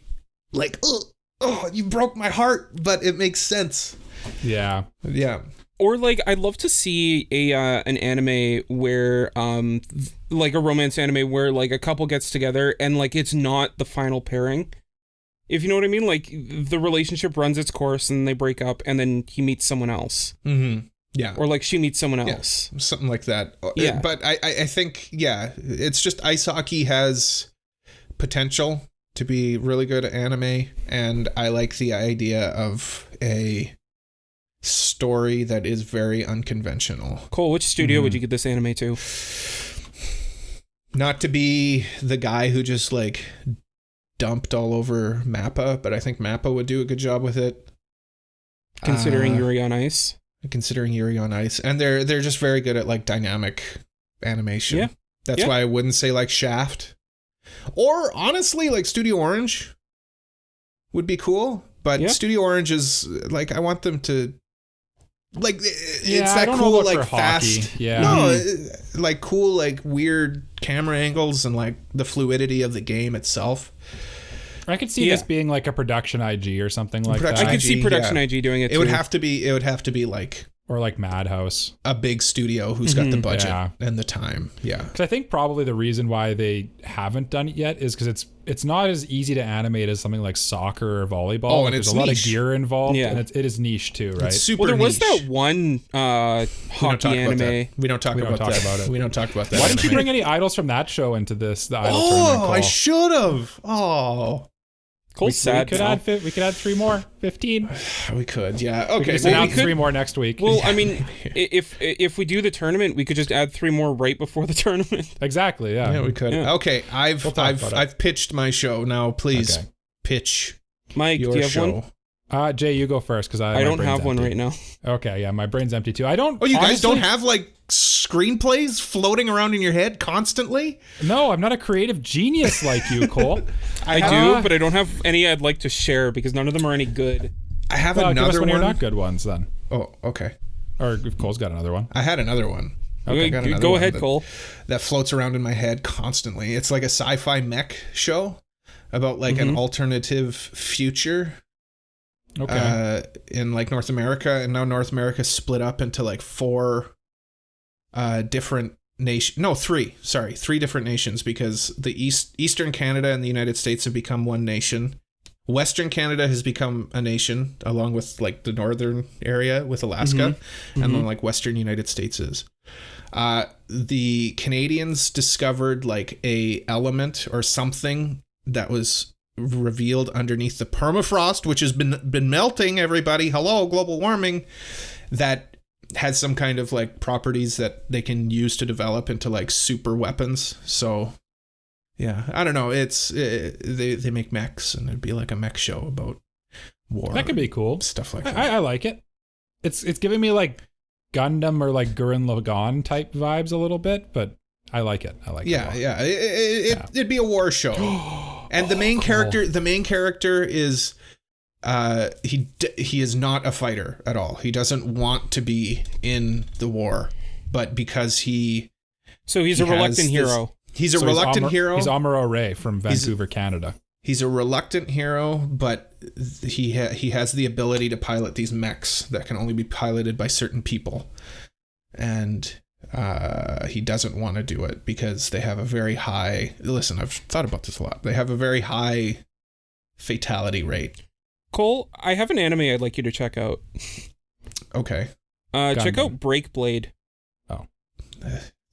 S2: oh, you broke my heart, but it makes sense.
S1: Yeah.
S2: Yeah.
S3: Or like I'd love to see an anime where like a romance anime where like a couple gets together and like it's not the final pairing. If you know what I mean, like the relationship runs its course and they break up and then he meets someone else.
S2: Mm-hmm. Yeah.
S3: Or like she meets someone else.
S2: Something like that.
S3: Yeah.
S2: But I think, it's just ice hockey has potential to be really good anime, and I like the idea of a story that is very unconventional.
S3: Cole, which studio would you give this anime to?
S2: Not to be the guy who just like dumped all over Mappa, but I think Mappa would do a good job with it.
S3: Considering Yuri on Ice.
S2: Considering Yuri on Ice. And they're just very good at like dynamic animation. Yeah. That's why I wouldn't say like Shaft. Or honestly, like Studio Orange would be cool. But Studio Orange is like, I want them to like, it's that cool, like fast.
S1: Hockey. Yeah.
S2: No, like cool, like weird camera angles and like the fluidity of the game itself.
S1: I could see this being like a production IG or something like that.
S3: I could see production IG doing it too.
S2: It would have to be like,
S1: or like Madhouse,
S2: a big studio who's got the budget and the time. Yeah.
S1: Because I think probably the reason why they haven't done it yet is because it's not as easy to animate as something like soccer or volleyball.
S2: Oh, and
S1: there's
S2: it's
S1: a lot
S2: niche.
S1: of gear involved, and it is niche too, right?
S2: It's super
S3: there was
S2: niche.
S3: that one hockey anime.
S2: We don't talk about that. We don't talk about that.
S1: Why didn't you bring any idols from that show into this? The idol tournament call?
S2: I should have. Oh.
S3: Cole's sad.
S1: We could add 3 more. 15.
S2: We could, yeah. Okay.
S1: We could announce 3 more next week.
S3: Well, I mean, if we do the tournament, we could just add 3 more right before the tournament.
S1: Exactly. Yeah.
S2: Yeah, we could. Yeah. Okay. I've pitched my show. Now, please pitch.
S3: Mike,
S2: your
S3: do you have
S2: show.
S3: one?
S1: Jay, you go first because
S3: I don't have one right now.
S1: Okay. Yeah, my brain's empty too. I don't.
S2: Oh, you guys don't have like screenplays floating around in your head constantly?
S1: No, I'm not a creative genius like you, Cole.
S3: I do, but I don't have any I'd like to share because none of them are any good.
S2: I have another
S1: give us
S2: one.
S1: Of your not good ones then.
S2: Oh, okay.
S1: Or if Cole's got another one.
S2: I had another one.
S3: Okay, go ahead, Cole.
S2: That floats around in my head constantly. It's like a sci-fi mech show about like an alternative future.
S1: Okay.
S2: In like North America, and now North America split up into like 4 different nations. No, 3. Sorry, 3 different nations, because the Eastern Canada and the United States have become one nation. Western Canada has become a nation, along with like the northern area with Alaska, and then like Western United States is. The Canadians discovered like a element or something that was revealed underneath the permafrost, which has been melting, everybody. Hello, global warming. That has some kind of like properties that they can use to develop into like super weapons. So yeah, I don't know. They make mechs, and it'd be like a mech show about war.
S1: That could be cool.
S2: Stuff like that.
S1: I like it. It's giving me like Gundam or like Gurren Lagann type vibes a little bit, but I like it. I like it.
S2: Yeah. It'd be a war show. And the main character is he is not a fighter at all. He doesn't want to be in the war, but because he's
S3: a reluctant hero.
S2: He's a reluctant hero.
S1: He's Amuro Ray from Vancouver, Canada.
S2: He's a reluctant hero, but he has the ability to pilot these mechs that can only be piloted by certain people. And he doesn't want to do it because they have a very high... Listen, I've thought about this a lot. They have a very high fatality rate.
S3: Cole, I have an anime I'd like you to check out.
S2: Okay.
S3: Check out Breakblade.
S1: Oh.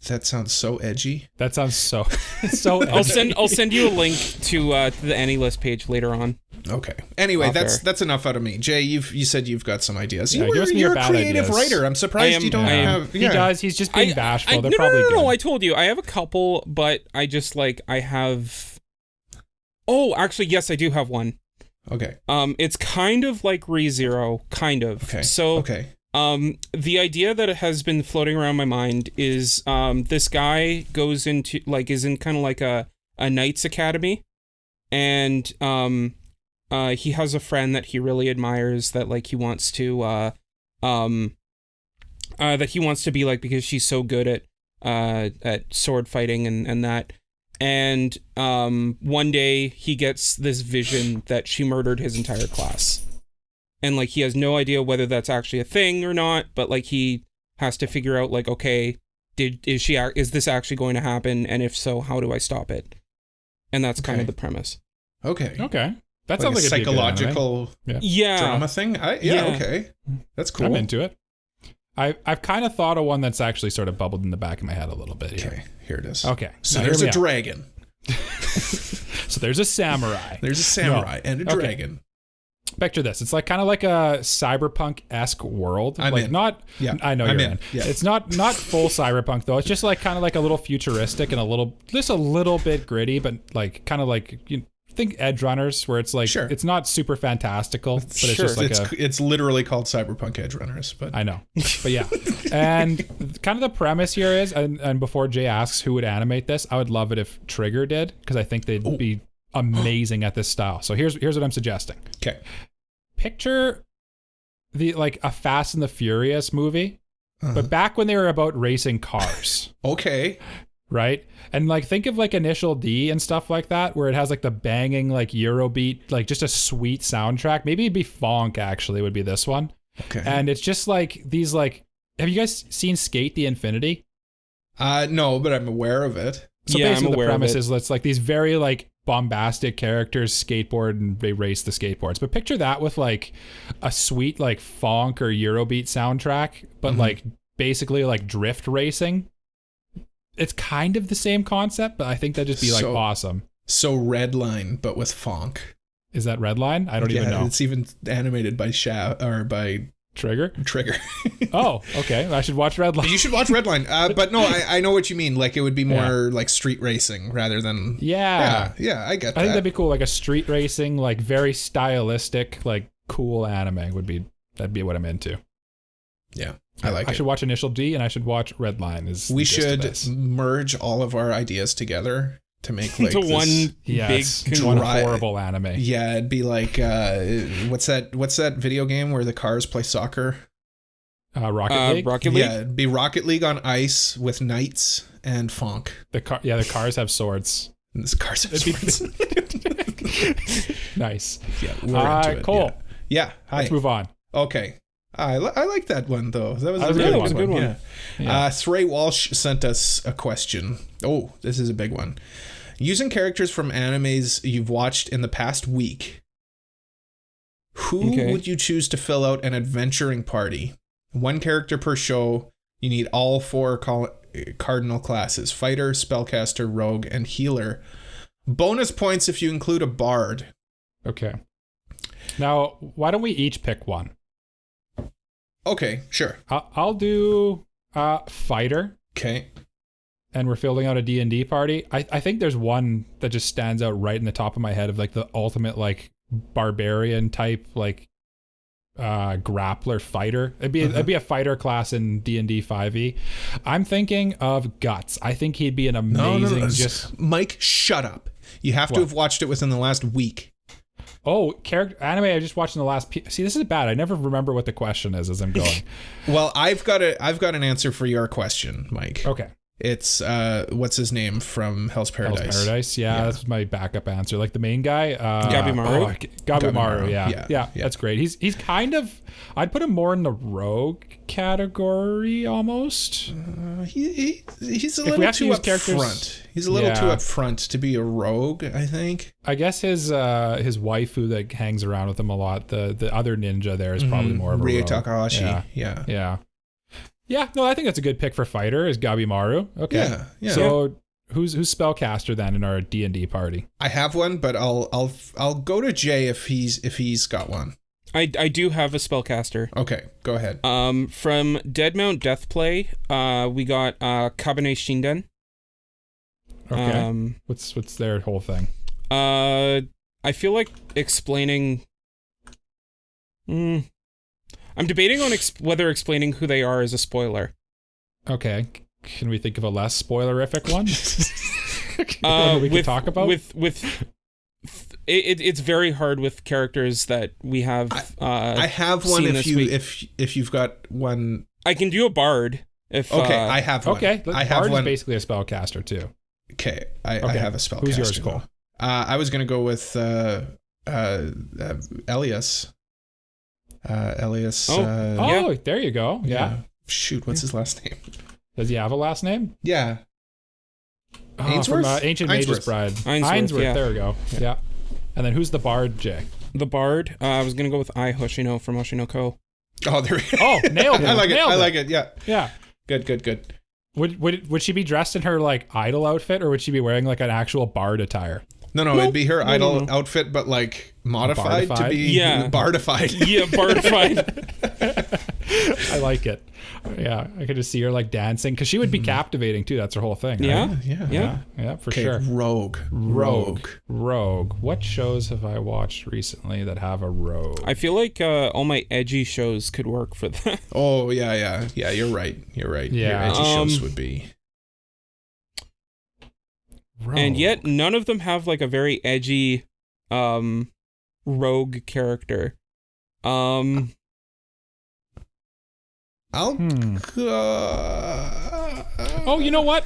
S2: That sounds so edgy.
S1: That sounds so edgy.
S3: I'll send you a link to the AniList page later on.
S2: Okay. Anyway,
S3: Off
S2: that's enough out of me. Jay, you said you've got some ideas.
S1: Yeah, give us
S2: You're
S1: your
S2: a
S1: bad
S2: creative
S1: ideas.
S2: writer. I'm surprised you don't have...
S1: He does. He's just being bashful. They're probably
S3: No,
S1: good.
S3: I told you. I have a couple, but I just I have... Oh, actually, yes, I do have one.
S2: Okay.
S3: It's kind of like ReZero, kind of.
S2: Okay.
S3: So,
S2: okay.
S3: The idea that has been floating around my mind is, this guy goes into, is in kind of like a Knights Academy, and, he has a friend that he really admires that, he wants to, that he wants to be like because she's so good at sword fighting and that. And one day he gets this vision that she murdered his entire class. And he has no idea whether that's actually a thing or not, but he has to figure out okay, is this actually going to happen? And if so, how do I stop it? And that's kind of the premise.
S2: Okay.
S1: Okay. That sounds like
S2: a psychological drama thing.
S3: Yeah.
S2: Okay. That's cool.
S1: I'm into it. I've kind of thought of one that's actually sort of bubbled in the back of my head a little bit.
S2: Okay, here it is.
S1: Okay.
S2: So there's a dragon.
S1: So there's a samurai.
S2: There's a samurai and a dragon.
S1: Picture this. It's kind of like a cyberpunk-esque world.
S2: I'm in.
S1: I know you're in.
S2: Yeah.
S1: It's not full cyberpunk though. It's just kind of like a little futuristic and a little bit gritty, but think Edge Runners, where it's
S2: sure.
S1: It's not super fantastical, but it's
S3: sure.
S1: just
S2: it's literally called Cyberpunk Edge Runners, but
S1: I know, but yeah. And kind of the premise here is, and before Jay asks who would animate this, I would love it if Trigger did, because I think they'd be amazing at this style. So here's what I'm suggesting.
S2: Okay.
S1: Picture the a Fast and the Furious movie, but back when they were about racing cars.
S2: Okay.
S1: Right? And think of Initial D and stuff like that, where it has the banging Eurobeat, just a sweet soundtrack. Maybe it'd be funk actually would be this one.
S2: Okay.
S1: And it's just these have you guys seen Skate the Infinity?
S2: No, but I'm aware of it.
S1: So
S3: yeah,
S1: basically
S3: I'm aware
S1: the premise
S3: of it.
S1: is it's these very bombastic characters skateboard and they race the skateboards. But picture that with a sweet funk or Eurobeat soundtrack, but basically drift racing. It's kind of the same concept, but I think that'd just be awesome.
S2: So Redline, but with funk.
S1: Is that Redline? I don't even know.
S2: It's even animated by by
S1: Trigger.
S2: Oh,
S1: okay. I should watch Redline.
S2: You should watch Redline. But no, I know what you mean. It would be more street racing rather than.
S1: Yeah.
S2: Yeah, I get that.
S1: I think that'd be cool. A street racing, very stylistic, cool anime that'd be what I'm into.
S2: Yeah. I
S1: should watch Initial D and I should watch Redline.
S2: We should merge all of our ideas together to make
S3: into one big
S1: one horrible anime.
S2: Yeah, it'd be what's that video game where the cars play soccer?
S1: Rocket League.
S3: Rocket League.
S2: Yeah, it'd be Rocket League on ice with knights and funk.
S1: The cars have swords.
S2: And the cars have swords.
S1: Nice.
S2: Yeah, we're into it.
S1: Cool.
S2: Yeah. Hi.
S1: Let's move on.
S2: Okay. I like that one though. That was a
S1: good one.
S2: Yeah. Thray Walsh sent us a question. Oh, this is a big one. Using characters from animes you've watched in the past week, who would you choose to fill out an adventuring party? One character per show. You need all 4 cardinal classes: fighter, spellcaster, rogue, and healer. Bonus points if you include a bard.
S1: Okay. Now, why don't we each pick one?
S2: Okay, sure.
S1: I'll do fighter.
S2: Okay.
S1: And we're filling out a D&D party. I think there's one that just stands out right in the top of my head of the ultimate barbarian type grappler fighter. It'd be a fighter class in D&D 5e. I'm thinking of Guts. I think he'd be an amazing
S2: No. Mike, shut up. You have to have watched it within the last week.
S1: Oh, anime I just watched in the last... See, this is bad. I never remember what the question is as I'm going.
S2: Well, I've got an answer for your question, Mike.
S1: Okay.
S2: It's what's his name from Hell's Paradise?
S1: Hell's Paradise. Yeah, that's my backup answer. Like the main guy,
S3: Gabimaru.
S1: Gabimaru. Yeah, that's great. He's kind of, I'd put him more in the rogue category almost.
S2: He's a little too up front. He's a little too up front to be a rogue, I think.
S1: I guess his waifu that hangs around with him a lot, the other ninja there is probably more of a
S2: Rie
S1: rogue.
S2: Takahashi.
S1: Yeah, no, I think that's a good pick for fighter is Gabimaru. Okay.
S2: Yeah.
S1: So who's spellcaster then in our D&D party?
S2: I have one, but I'll go to Jay if he's got one.
S3: I do have a spellcaster.
S2: Okay, go ahead.
S3: From Dead Mount Deathplay, we got Kabane Shinden.
S1: Okay. What's their whole thing?
S3: I feel like explaining. I'm debating on whether explaining who they are is a spoiler.
S1: Okay. Can we think of a less spoilerific one? One we can talk about?
S3: It's very hard with characters that we have.
S2: I have one if you've got one.
S3: I can do a bard.
S2: I have one.
S1: Okay,
S2: I have
S1: bard
S2: one.
S1: is basically a spellcaster too.
S2: Okay, I have a spellcaster.
S1: Who's yours, Cole?
S2: I was gonna go with Elias.
S1: There you go. Yeah.
S2: Shoot, what's his last name?
S1: Does he have a last name?
S2: Yeah.
S1: Ainsworth? From Ancient Mage's Bride. Ainsworth,
S3: yeah.
S1: there we go. Yeah. And then who's the bard, Jay?
S3: The bard, I was going to go with Ai Hoshino from Hoshinoko.
S2: Oh, there we go.
S1: Oh, nailed it.
S2: I like it.
S1: Nailed
S2: I like it. Yeah.
S1: Yeah.
S2: Good.
S1: Would she be dressed in her like idol outfit or would she be wearing like an actual bard attire?
S2: No, it'd be her idol outfit, but like modified to be bardified.
S3: Yeah, bardified.
S1: I like it. Yeah, I could just see her like dancing because she would be captivating too. That's her whole thing. Right? Yeah, for sure.
S2: Rogue.
S1: What shows have I watched recently that have a rogue?
S3: I feel like all my edgy shows could work for that.
S2: Oh yeah. You're right.
S1: Yeah,
S2: your edgy shows would be.
S3: Rogue. And yet none of them have like a very edgy rogue character.
S2: Oh,
S1: you know what?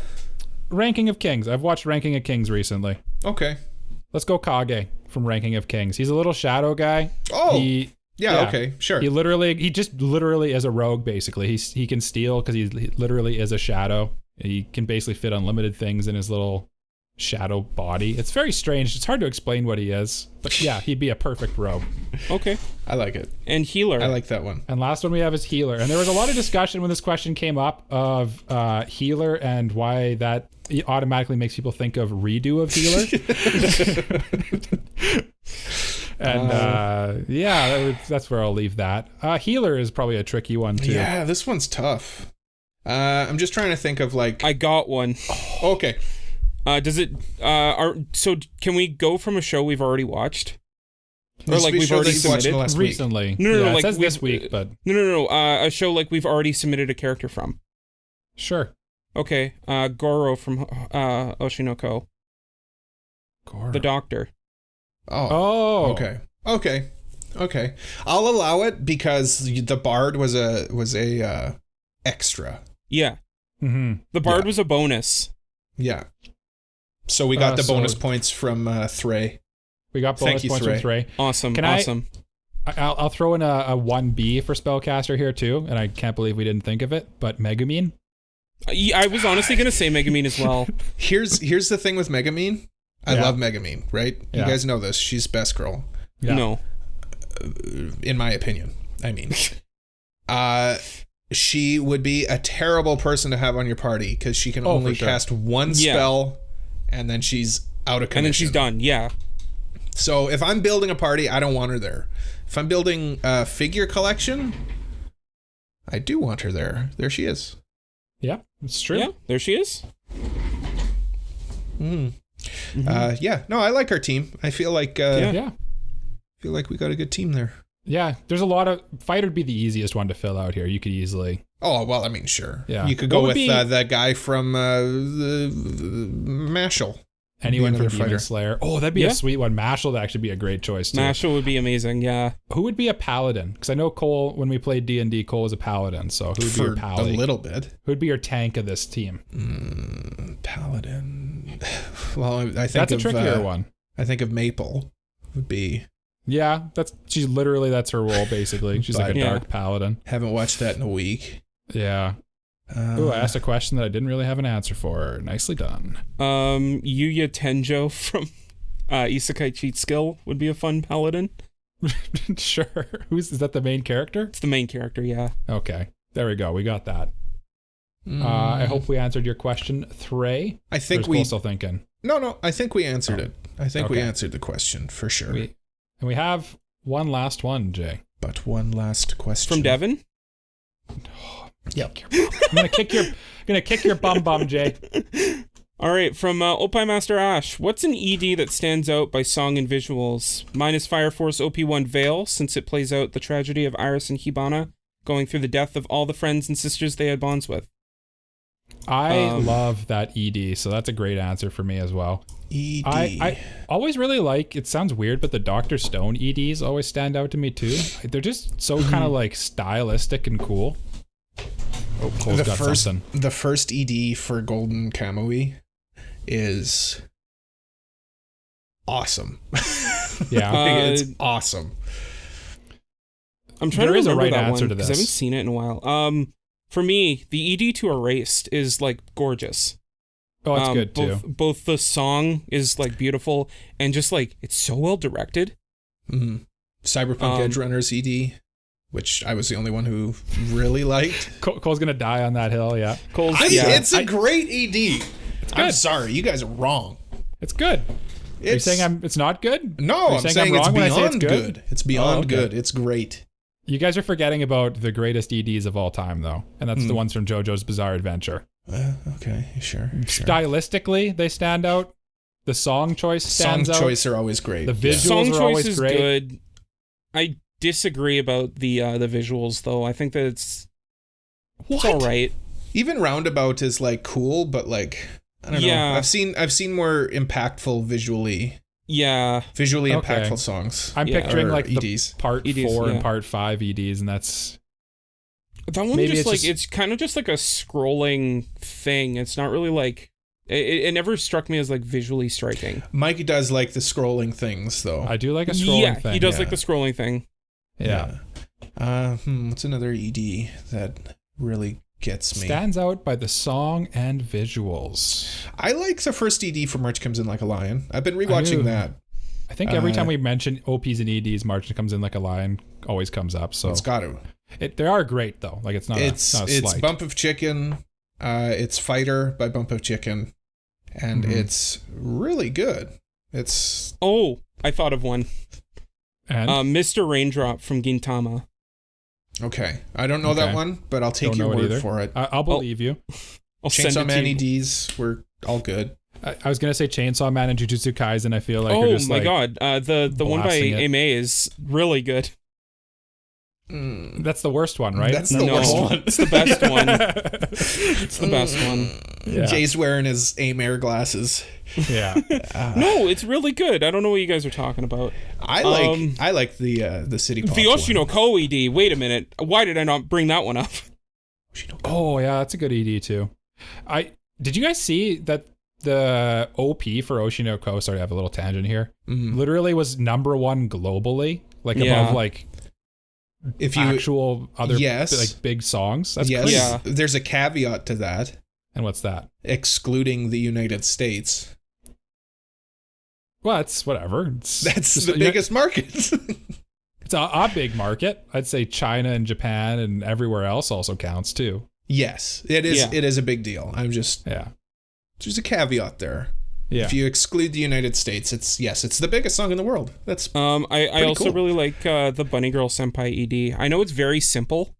S1: Ranking of Kings. I've watched Ranking of Kings recently.
S2: Okay.
S1: Let's go Kage from Ranking of Kings. He's a little shadow guy.
S2: Oh. Okay, sure.
S1: He just literally is a rogue basically. He can steal because he literally is a shadow. He can basically fit unlimited things in his little shadow body. It's very strange. It's hard to explain what he is. But yeah, he'd be a perfect rogue.
S3: Okay.
S2: I like it.
S3: And healer.
S2: I like that one.
S1: And last one we have is healer. And there was a lot of discussion when this question came up of healer and why that automatically makes people think of redo of healer. And that's where I'll leave that. Healer is probably a tricky one too.
S2: Yeah, this one's tough. I'm just trying to think of like.
S3: I got one.
S2: Okay.
S3: Does it? So can we go from a show we've already watched, or like we've already submitted
S1: recently?
S3: No,
S1: it
S3: like
S1: says this week, but
S3: no. A show like we've already submitted a character from.
S1: Sure.
S3: Okay. Goro from Oshinoko.
S1: Goro.
S3: The doctor.
S2: Oh. Okay. I'll allow it because the bard was a extra.
S3: Yeah.
S1: Mm-hmm.
S3: The bard was a bonus.
S2: Yeah. So we got the bonus points from Thray.
S1: We got bonus points from Thray.
S3: Awesome.
S1: I'll throw in a 1B for spellcaster here too, and I can't believe we didn't think of it, but Megumin.
S3: I was honestly going to say Megumin as well.
S2: Here's the thing with Megumin. I love Megumin, right? You guys know this. She's best girl.
S1: Yeah.
S3: No.
S2: In my opinion. I mean. She would be a terrible person to have on your party because she can only cast one spell and then she's out of commission.
S3: And then she's done, yeah.
S2: So if I'm building a party, I don't want her there. If I'm building a figure collection, I do want her there. There she is.
S1: Yeah, it's true.
S3: Yeah, there she is.
S2: No, I like our team. I feel like feel like we got a good team there.
S1: Yeah, there's a lot of fighter would be the easiest one to fill out here. You could easily.
S2: Oh well, I mean, sure.
S1: Yeah,
S2: you could go with the guy from the Mashle.
S1: Anyone from
S2: another
S1: Demon
S2: fighter.
S1: Slayer. Oh, that'd be a sweet one. Mashle would actually be a great choice too.
S3: Mashle would be amazing. Yeah.
S1: Who would be a paladin? Because I know Cole, when we played D&D, Cole was a paladin. So who would be your
S2: For a
S1: pally?
S2: little bit.
S1: Who'd be your tank of this team?
S2: Paladin. Well, I think
S1: That's a trickier one.
S2: I think of Maple would be.
S1: Yeah, that's her role basically. She's like a
S2: But-
S1: dark paladin.
S2: Haven't watched that in a week.
S1: Yeah. Ooh, I asked a question that I didn't really have an answer for. Nicely done.
S3: Yuya Tenjo from Isekai Cheat Skill would be a fun paladin.
S1: Sure. Is that the main character?
S3: It's the main character, yeah.
S1: Okay. There we go. We got that. I hope we answered your question, Threy.
S2: I think
S1: Or is Cole still thinking.
S2: No, I think we answered it. I think we
S1: Okay.
S2: answered the question for sure.
S1: And we have one last one, Jay.
S2: But one last question.
S3: From Devin?
S2: Yep.
S1: I'm gonna kick your bum, Jay.
S3: All right, from Opie Master Ash. What's an ED that stands out by song and visuals? Mine is Fire Force OP1 Veil, since it plays out the tragedy of Iris and Hibana going through the death of all the friends and sisters they had bonds with.
S1: I love that ED, so that's a great answer for me as well.
S2: ED.
S1: I always really like, it sounds weird, but the Dr. Stone EDs always stand out to me too. They're just so kind of like stylistic and cool. Oh, Cole's got something.
S2: The first ED for Golden Kamui is awesome.
S1: Yeah.
S2: It's awesome.
S3: I'm trying
S1: There
S3: to
S1: is a
S3: remember
S1: right
S3: that
S1: answer
S3: one
S1: to
S3: because I
S1: this.
S3: haven't seen it in a while. For me, the ED to Erased is like gorgeous.
S1: Oh, it's good too.
S3: Both the song is like beautiful and just like it's so well directed.
S2: Mm-hmm. Cyberpunk Edge Runners ED, which I was the only one who really liked.
S1: Cole's gonna die on that hill, yeah.
S2: It's a great ED. I'm
S1: good.
S2: sorry, you guys are wrong.
S1: It's good. Are you saying it's not good?
S2: No,
S1: Are you
S2: I'm saying
S1: I'm
S2: it's
S1: wrong when I say
S2: beyond good. It's beyond good. It's great.
S1: You guys are forgetting about the greatest EDs of all time, though, and that's the ones from JoJo's Bizarre Adventure.
S2: Okay, sure.
S1: Stylistically, they stand out. The song choice stands out.
S2: Song choice are always great.
S1: The visuals
S3: Song
S1: are
S3: choice
S1: always
S3: is
S1: great.
S3: good. I disagree about the visuals though. I think that it's all right.
S2: Even Roundabout is like cool, but like I don't know. I've seen more impactful visually impactful songs.
S1: I'm picturing
S2: or
S1: like
S2: EDs.
S1: the part
S3: EDs,
S1: 4 and
S3: yeah.
S1: part 5 EDs, and that's
S3: That one
S1: Maybe
S3: just
S1: it's
S3: like it's kind of just like a scrolling thing. It's not really like it never struck me as like visually striking.
S2: Mike does like the scrolling things though.
S1: I do like a scrolling thing.
S3: He does
S2: yeah.
S3: like the scrolling thing.
S1: Yeah.
S2: What's another ED that really gets me?
S1: Stands out by the song and visuals.
S2: I like the first ED for March Comes In Like a Lion. I've been rewatching that.
S1: I think every time we mention OPs and EDs, March Comes In Like a Lion always comes up. So
S2: It's got to.
S1: They are great though. Like it's not a slight.
S2: Bump of Chicken. It's Fighter by Bump of Chicken, and it's really good. It's
S3: I thought of one.
S1: And
S3: Mr. Raindrop from Gintama.
S2: okay. I don't know that one, but I'll take your word for it.
S1: I'll believe you.
S3: I'll send
S2: Chainsaw
S3: it
S2: Man
S3: to you.
S2: EDs were all good.
S1: I was gonna say Chainsaw Man and Jujutsu Kaisen. I feel like are
S3: Oh
S1: just
S3: my
S1: like,
S3: god. The one by
S1: blasting it.
S3: Aime is really good.
S1: That's the worst one, right?
S2: That's the worst one.
S3: It's the best one. It's the best one.
S1: Yeah.
S2: Jay's wearing his Aimare glasses.
S1: Yeah.
S3: No, it's really good. I don't know what you guys are talking about.
S2: I like the City Pop
S3: The Oshino
S2: one.
S3: Ko ED. Wait a minute. Why did I not bring that one up?
S1: Oh yeah, that's a good ED too. Did you guys see that the OP for Oshinoko? Sorry, I have a little tangent here. Literally was #1 globally, like above like
S2: if you
S1: actual other
S2: yes.
S1: like big songs. That's
S2: yes,
S1: crazy.
S3: Yeah.
S2: there's a caveat to that,
S1: And what's that?
S2: excluding the United States.
S1: Well, it's whatever.
S2: That's
S1: just-
S2: the biggest market.
S1: It's a big market. I'd say China and Japan and everywhere else also counts too.
S2: Yes, it is.
S3: Yeah.
S2: It is a big deal.
S1: Yeah.
S2: There's a caveat there.
S1: Yeah.
S2: If you exclude the United States, it's the biggest song in the world. That's
S3: I also
S2: cool.
S3: really like the Bunny Girl Senpai ED. I know it's very simple,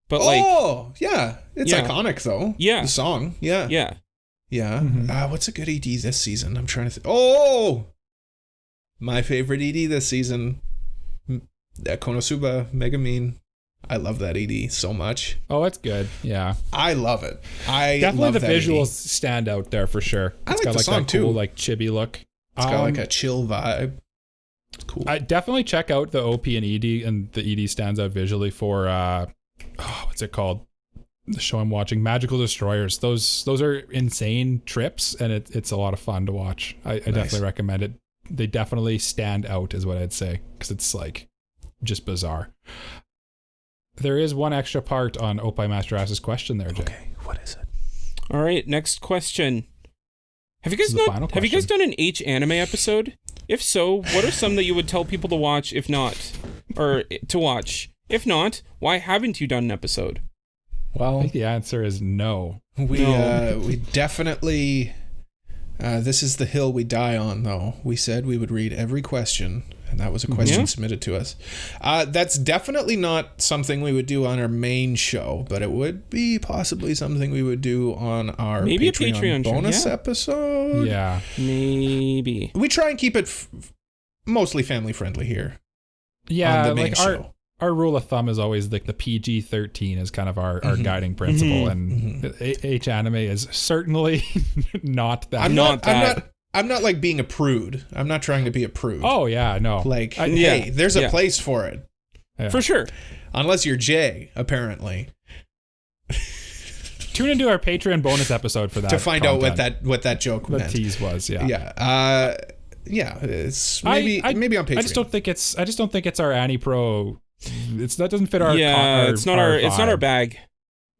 S3: but
S2: yeah, it's
S3: Yeah.
S2: iconic though.
S3: Yeah.
S2: The song. Yeah.
S3: yeah.
S2: What's a good ED this season? I'm trying to think. My favorite ED this season. Konosuba, Megumin. I love that ED so much.
S1: Oh, it's good. Yeah.
S2: I love it. I
S1: definitely
S2: love
S1: the
S2: that
S1: visuals
S2: ED.
S1: stand out there for sure.
S2: I
S1: It's
S2: like
S1: got
S2: the
S1: like
S2: song
S1: that
S2: too.
S1: cool, like chibi look.
S2: It's got like a chill vibe. It's cool.
S1: I definitely check out the OP and ED, and the ED stands out visually for what's it called? The show I'm watching, Magical Destroyers. Those are insane trips, and it's a lot of fun to watch. I definitely recommend it. They definitely stand out, is what I'd say, because it's like just bizarre. There is one extra part on Opie Master Ass's question there, Jay.
S2: Okay, what is it?
S3: All right, next question. Have you guys done an H anime episode? If so, what are some that you would tell people to watch if not, or to watch? If not, why haven't you done an episode?
S1: Well, I think the answer is no.
S2: We definitely this is the hill we die on, though. We said we would read every question, and that was a question submitted to us. That's definitely not something we would do on our main show, but it would be possibly something we would do on our Patreon bonus episode.
S1: Yeah,
S3: maybe.
S2: We try and keep it mostly family friendly here.
S1: Yeah,
S2: on the main
S1: like
S2: show.
S1: Our rule of thumb is always like the PG-13 is kind of our guiding principle, and H anime is certainly not that.
S2: I'm not like being a prude. I'm not trying to be a prude.
S1: Oh yeah, no.
S2: Like, hey, there's a place for it.
S1: Yeah.
S3: For sure.
S2: Unless you're Jay, apparently.
S1: Tune into our Patreon bonus episode for that
S2: to find out what that joke
S1: the
S2: meant.
S1: tease was. Yeah.
S2: Yeah. Yeah. It's maybe on Patreon.
S1: I just don't think it's our AniPro. That doesn't fit our.
S3: Yeah, it's not our
S1: vibe.
S3: bag.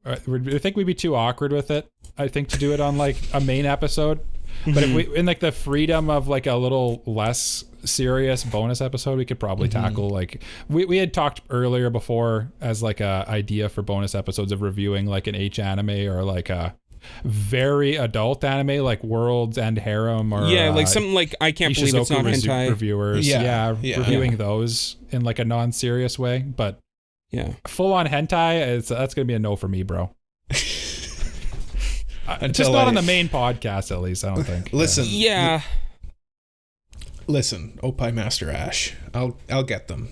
S1: I think we'd be too awkward with it. I think to do it on like a main episode, but if we in like the freedom of like a little less serious bonus episode, we could probably tackle like we had talked earlier before as like a idea for bonus episodes of reviewing like an H anime or like a very adult anime like World's End Harem or
S3: like something like I can't believe it's not hentai
S1: reviewers. Reviewing those in like a non-serious way, but full on hentai, that's gonna be a no for me, bro. Just not on the main podcast, at least. I don't think.
S2: Listen.
S3: Yeah.
S2: Listen, Opie Master Ash. I'll get them.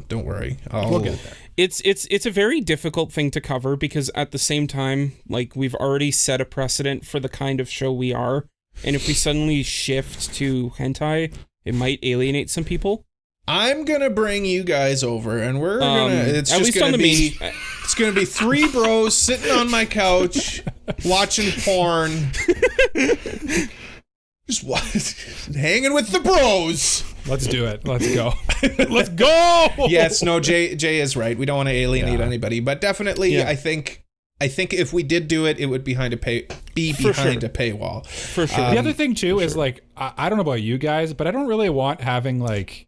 S2: Don't worry.
S1: We'll get there.
S3: It's a very difficult thing to cover because at the same time, like we've already set a precedent for the kind of show we are, and if we suddenly shift to hentai, it might alienate some people.
S2: I'm gonna bring you guys over, and we're gonna. It's
S3: at
S2: just
S3: least
S2: gonna
S3: on the
S2: be. It's gonna be three bros sitting on my couch watching porn. Just hanging with the bros.
S1: Let's do it. Let's go. Let's go.
S2: Yes, no, Jay is right. We don't want to alienate anybody, but definitely, I think if we did do it, it would be behind a paywall.
S3: For sure.
S1: The other thing too is like I don't know about you guys, but I don't really want having like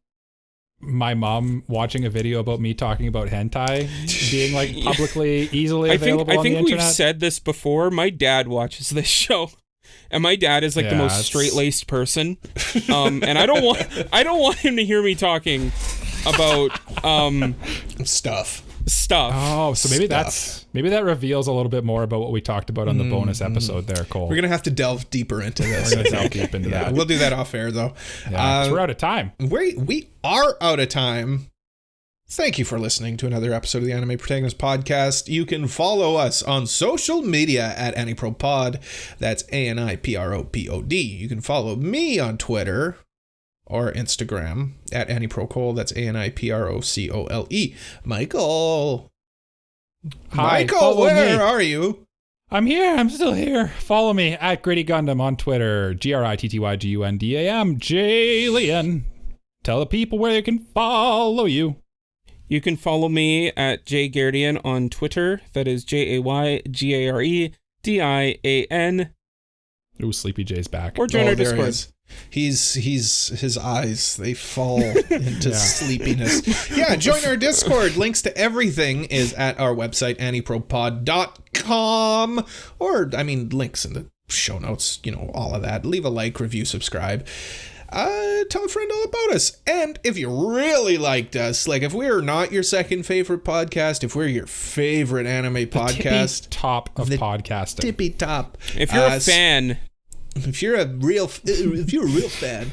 S1: my mom watching a video about me talking about hentai being like publicly easily available on the internet. I think
S3: we've said this before. My dad watches this show. And my dad is like the most straight-laced person, and I don't want him to hear me talking about
S2: stuff.
S1: Oh, so maybe that reveals a little bit more about what we talked about on the bonus episode there, Cole.
S2: We're gonna have to delve deeper into this.
S1: We're gonna delve deep into that.
S2: We'll do that off air though.
S1: Yeah, we're out of time.
S2: We are out of time. Thank you for listening to another episode of the Anime Protagonist Podcast. You can follow us on social media at AniProPod. That's ANIPROPOD. You can follow me on Twitter or Instagram at AniProCole. That's ANIPROCOLE. Michael.
S1: Hi,
S2: Michael, where are you?
S1: I'm here. I'm still here. Follow me at Gritty Gundam on Twitter. GRITTYGUNDAM. Jalian. Tell the people where they can follow you.
S3: You can follow me at JGardian on Twitter. That is JAYGAREDIAN.
S1: Ooh, Sleepy J's back.
S3: Or join our Discord.
S2: He's his eyes, they fall into sleepiness. Yeah, join our Discord. Links to everything is at our website, anipropod.com. Or, links in the show notes, all of that. Leave a like, review, subscribe. Tell a friend all about us. And if you really liked us, like if we're not your second favorite podcast, if we're your favorite anime podcast,
S1: top of podcasting,
S2: tippy top.
S3: If you're a fan,
S2: if you're a real fan,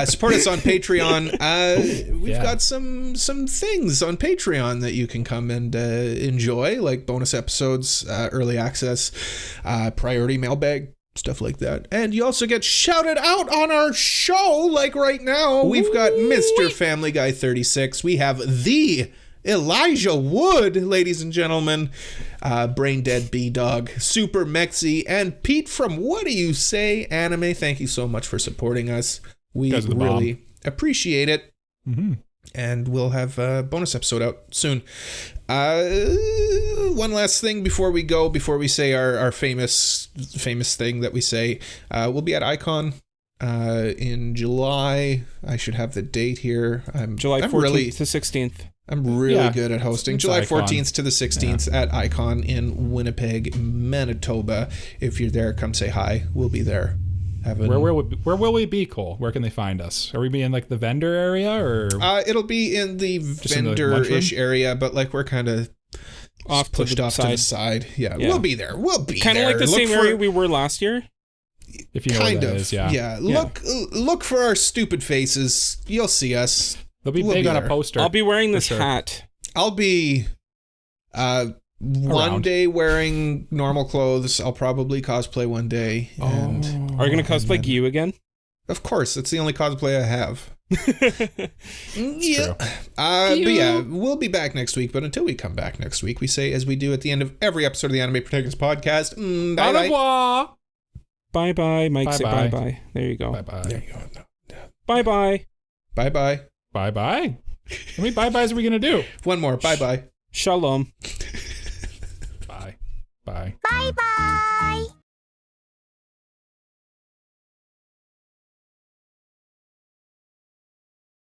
S2: support us on Patreon. We've got some things on Patreon that you can come and enjoy, like bonus episodes, early access, priority mailbag, stuff like that. And you also get shouted out on our show, like right now. We've got Mr. Family Guy 36. We have the Elijah Wood, ladies and gentlemen, Brain Dead B-Dog, Super Mexi, and Pete from What Do You Say Anime. Thank you so much for supporting us. We really appreciate it. Mm-hmm. And we'll have a bonus episode out soon. One last thing before we say our famous thing that we say. We'll be at Icon in July. I should have the date here.
S3: July 14th to 16th.
S2: I'm really good at hosting. July 14th to the 16th at Icon in Winnipeg, Manitoba. If you're there, come say hi. We'll be there.
S1: Where will we be, Cole? Where can they find us? Are we be in like the vendor area or?
S2: It'll be in the vendor-ish area, but like we're kind of pushed off to the side. Yeah, we'll be there. We'll be
S3: kind of like the same area we were last year.
S1: If you know where that is, yeah.
S2: Look for our stupid faces. You'll see us.
S1: They'll be big on a poster.
S3: I'll be wearing this hat.
S2: I'll be one day wearing normal clothes. I'll probably cosplay one day. And
S3: are you going to cosplay you again?
S2: Of course. It's the only cosplay I have.
S1: Yeah.
S2: But yeah, we'll be back next week. But until we come back next week, we say, as we do at the end of every episode of the Anime Protagonist Podcast,
S1: au revoir.
S3: Bye-bye. Mike, say bye-bye. There you go.
S1: Bye-bye.
S2: There you go.
S3: Bye-bye.
S2: Bye-bye.
S1: Bye-bye. How many bye-byes are we going to do?
S2: One more. Bye-bye.
S3: Shalom.
S1: Bye. Bye.
S6: Bye-bye.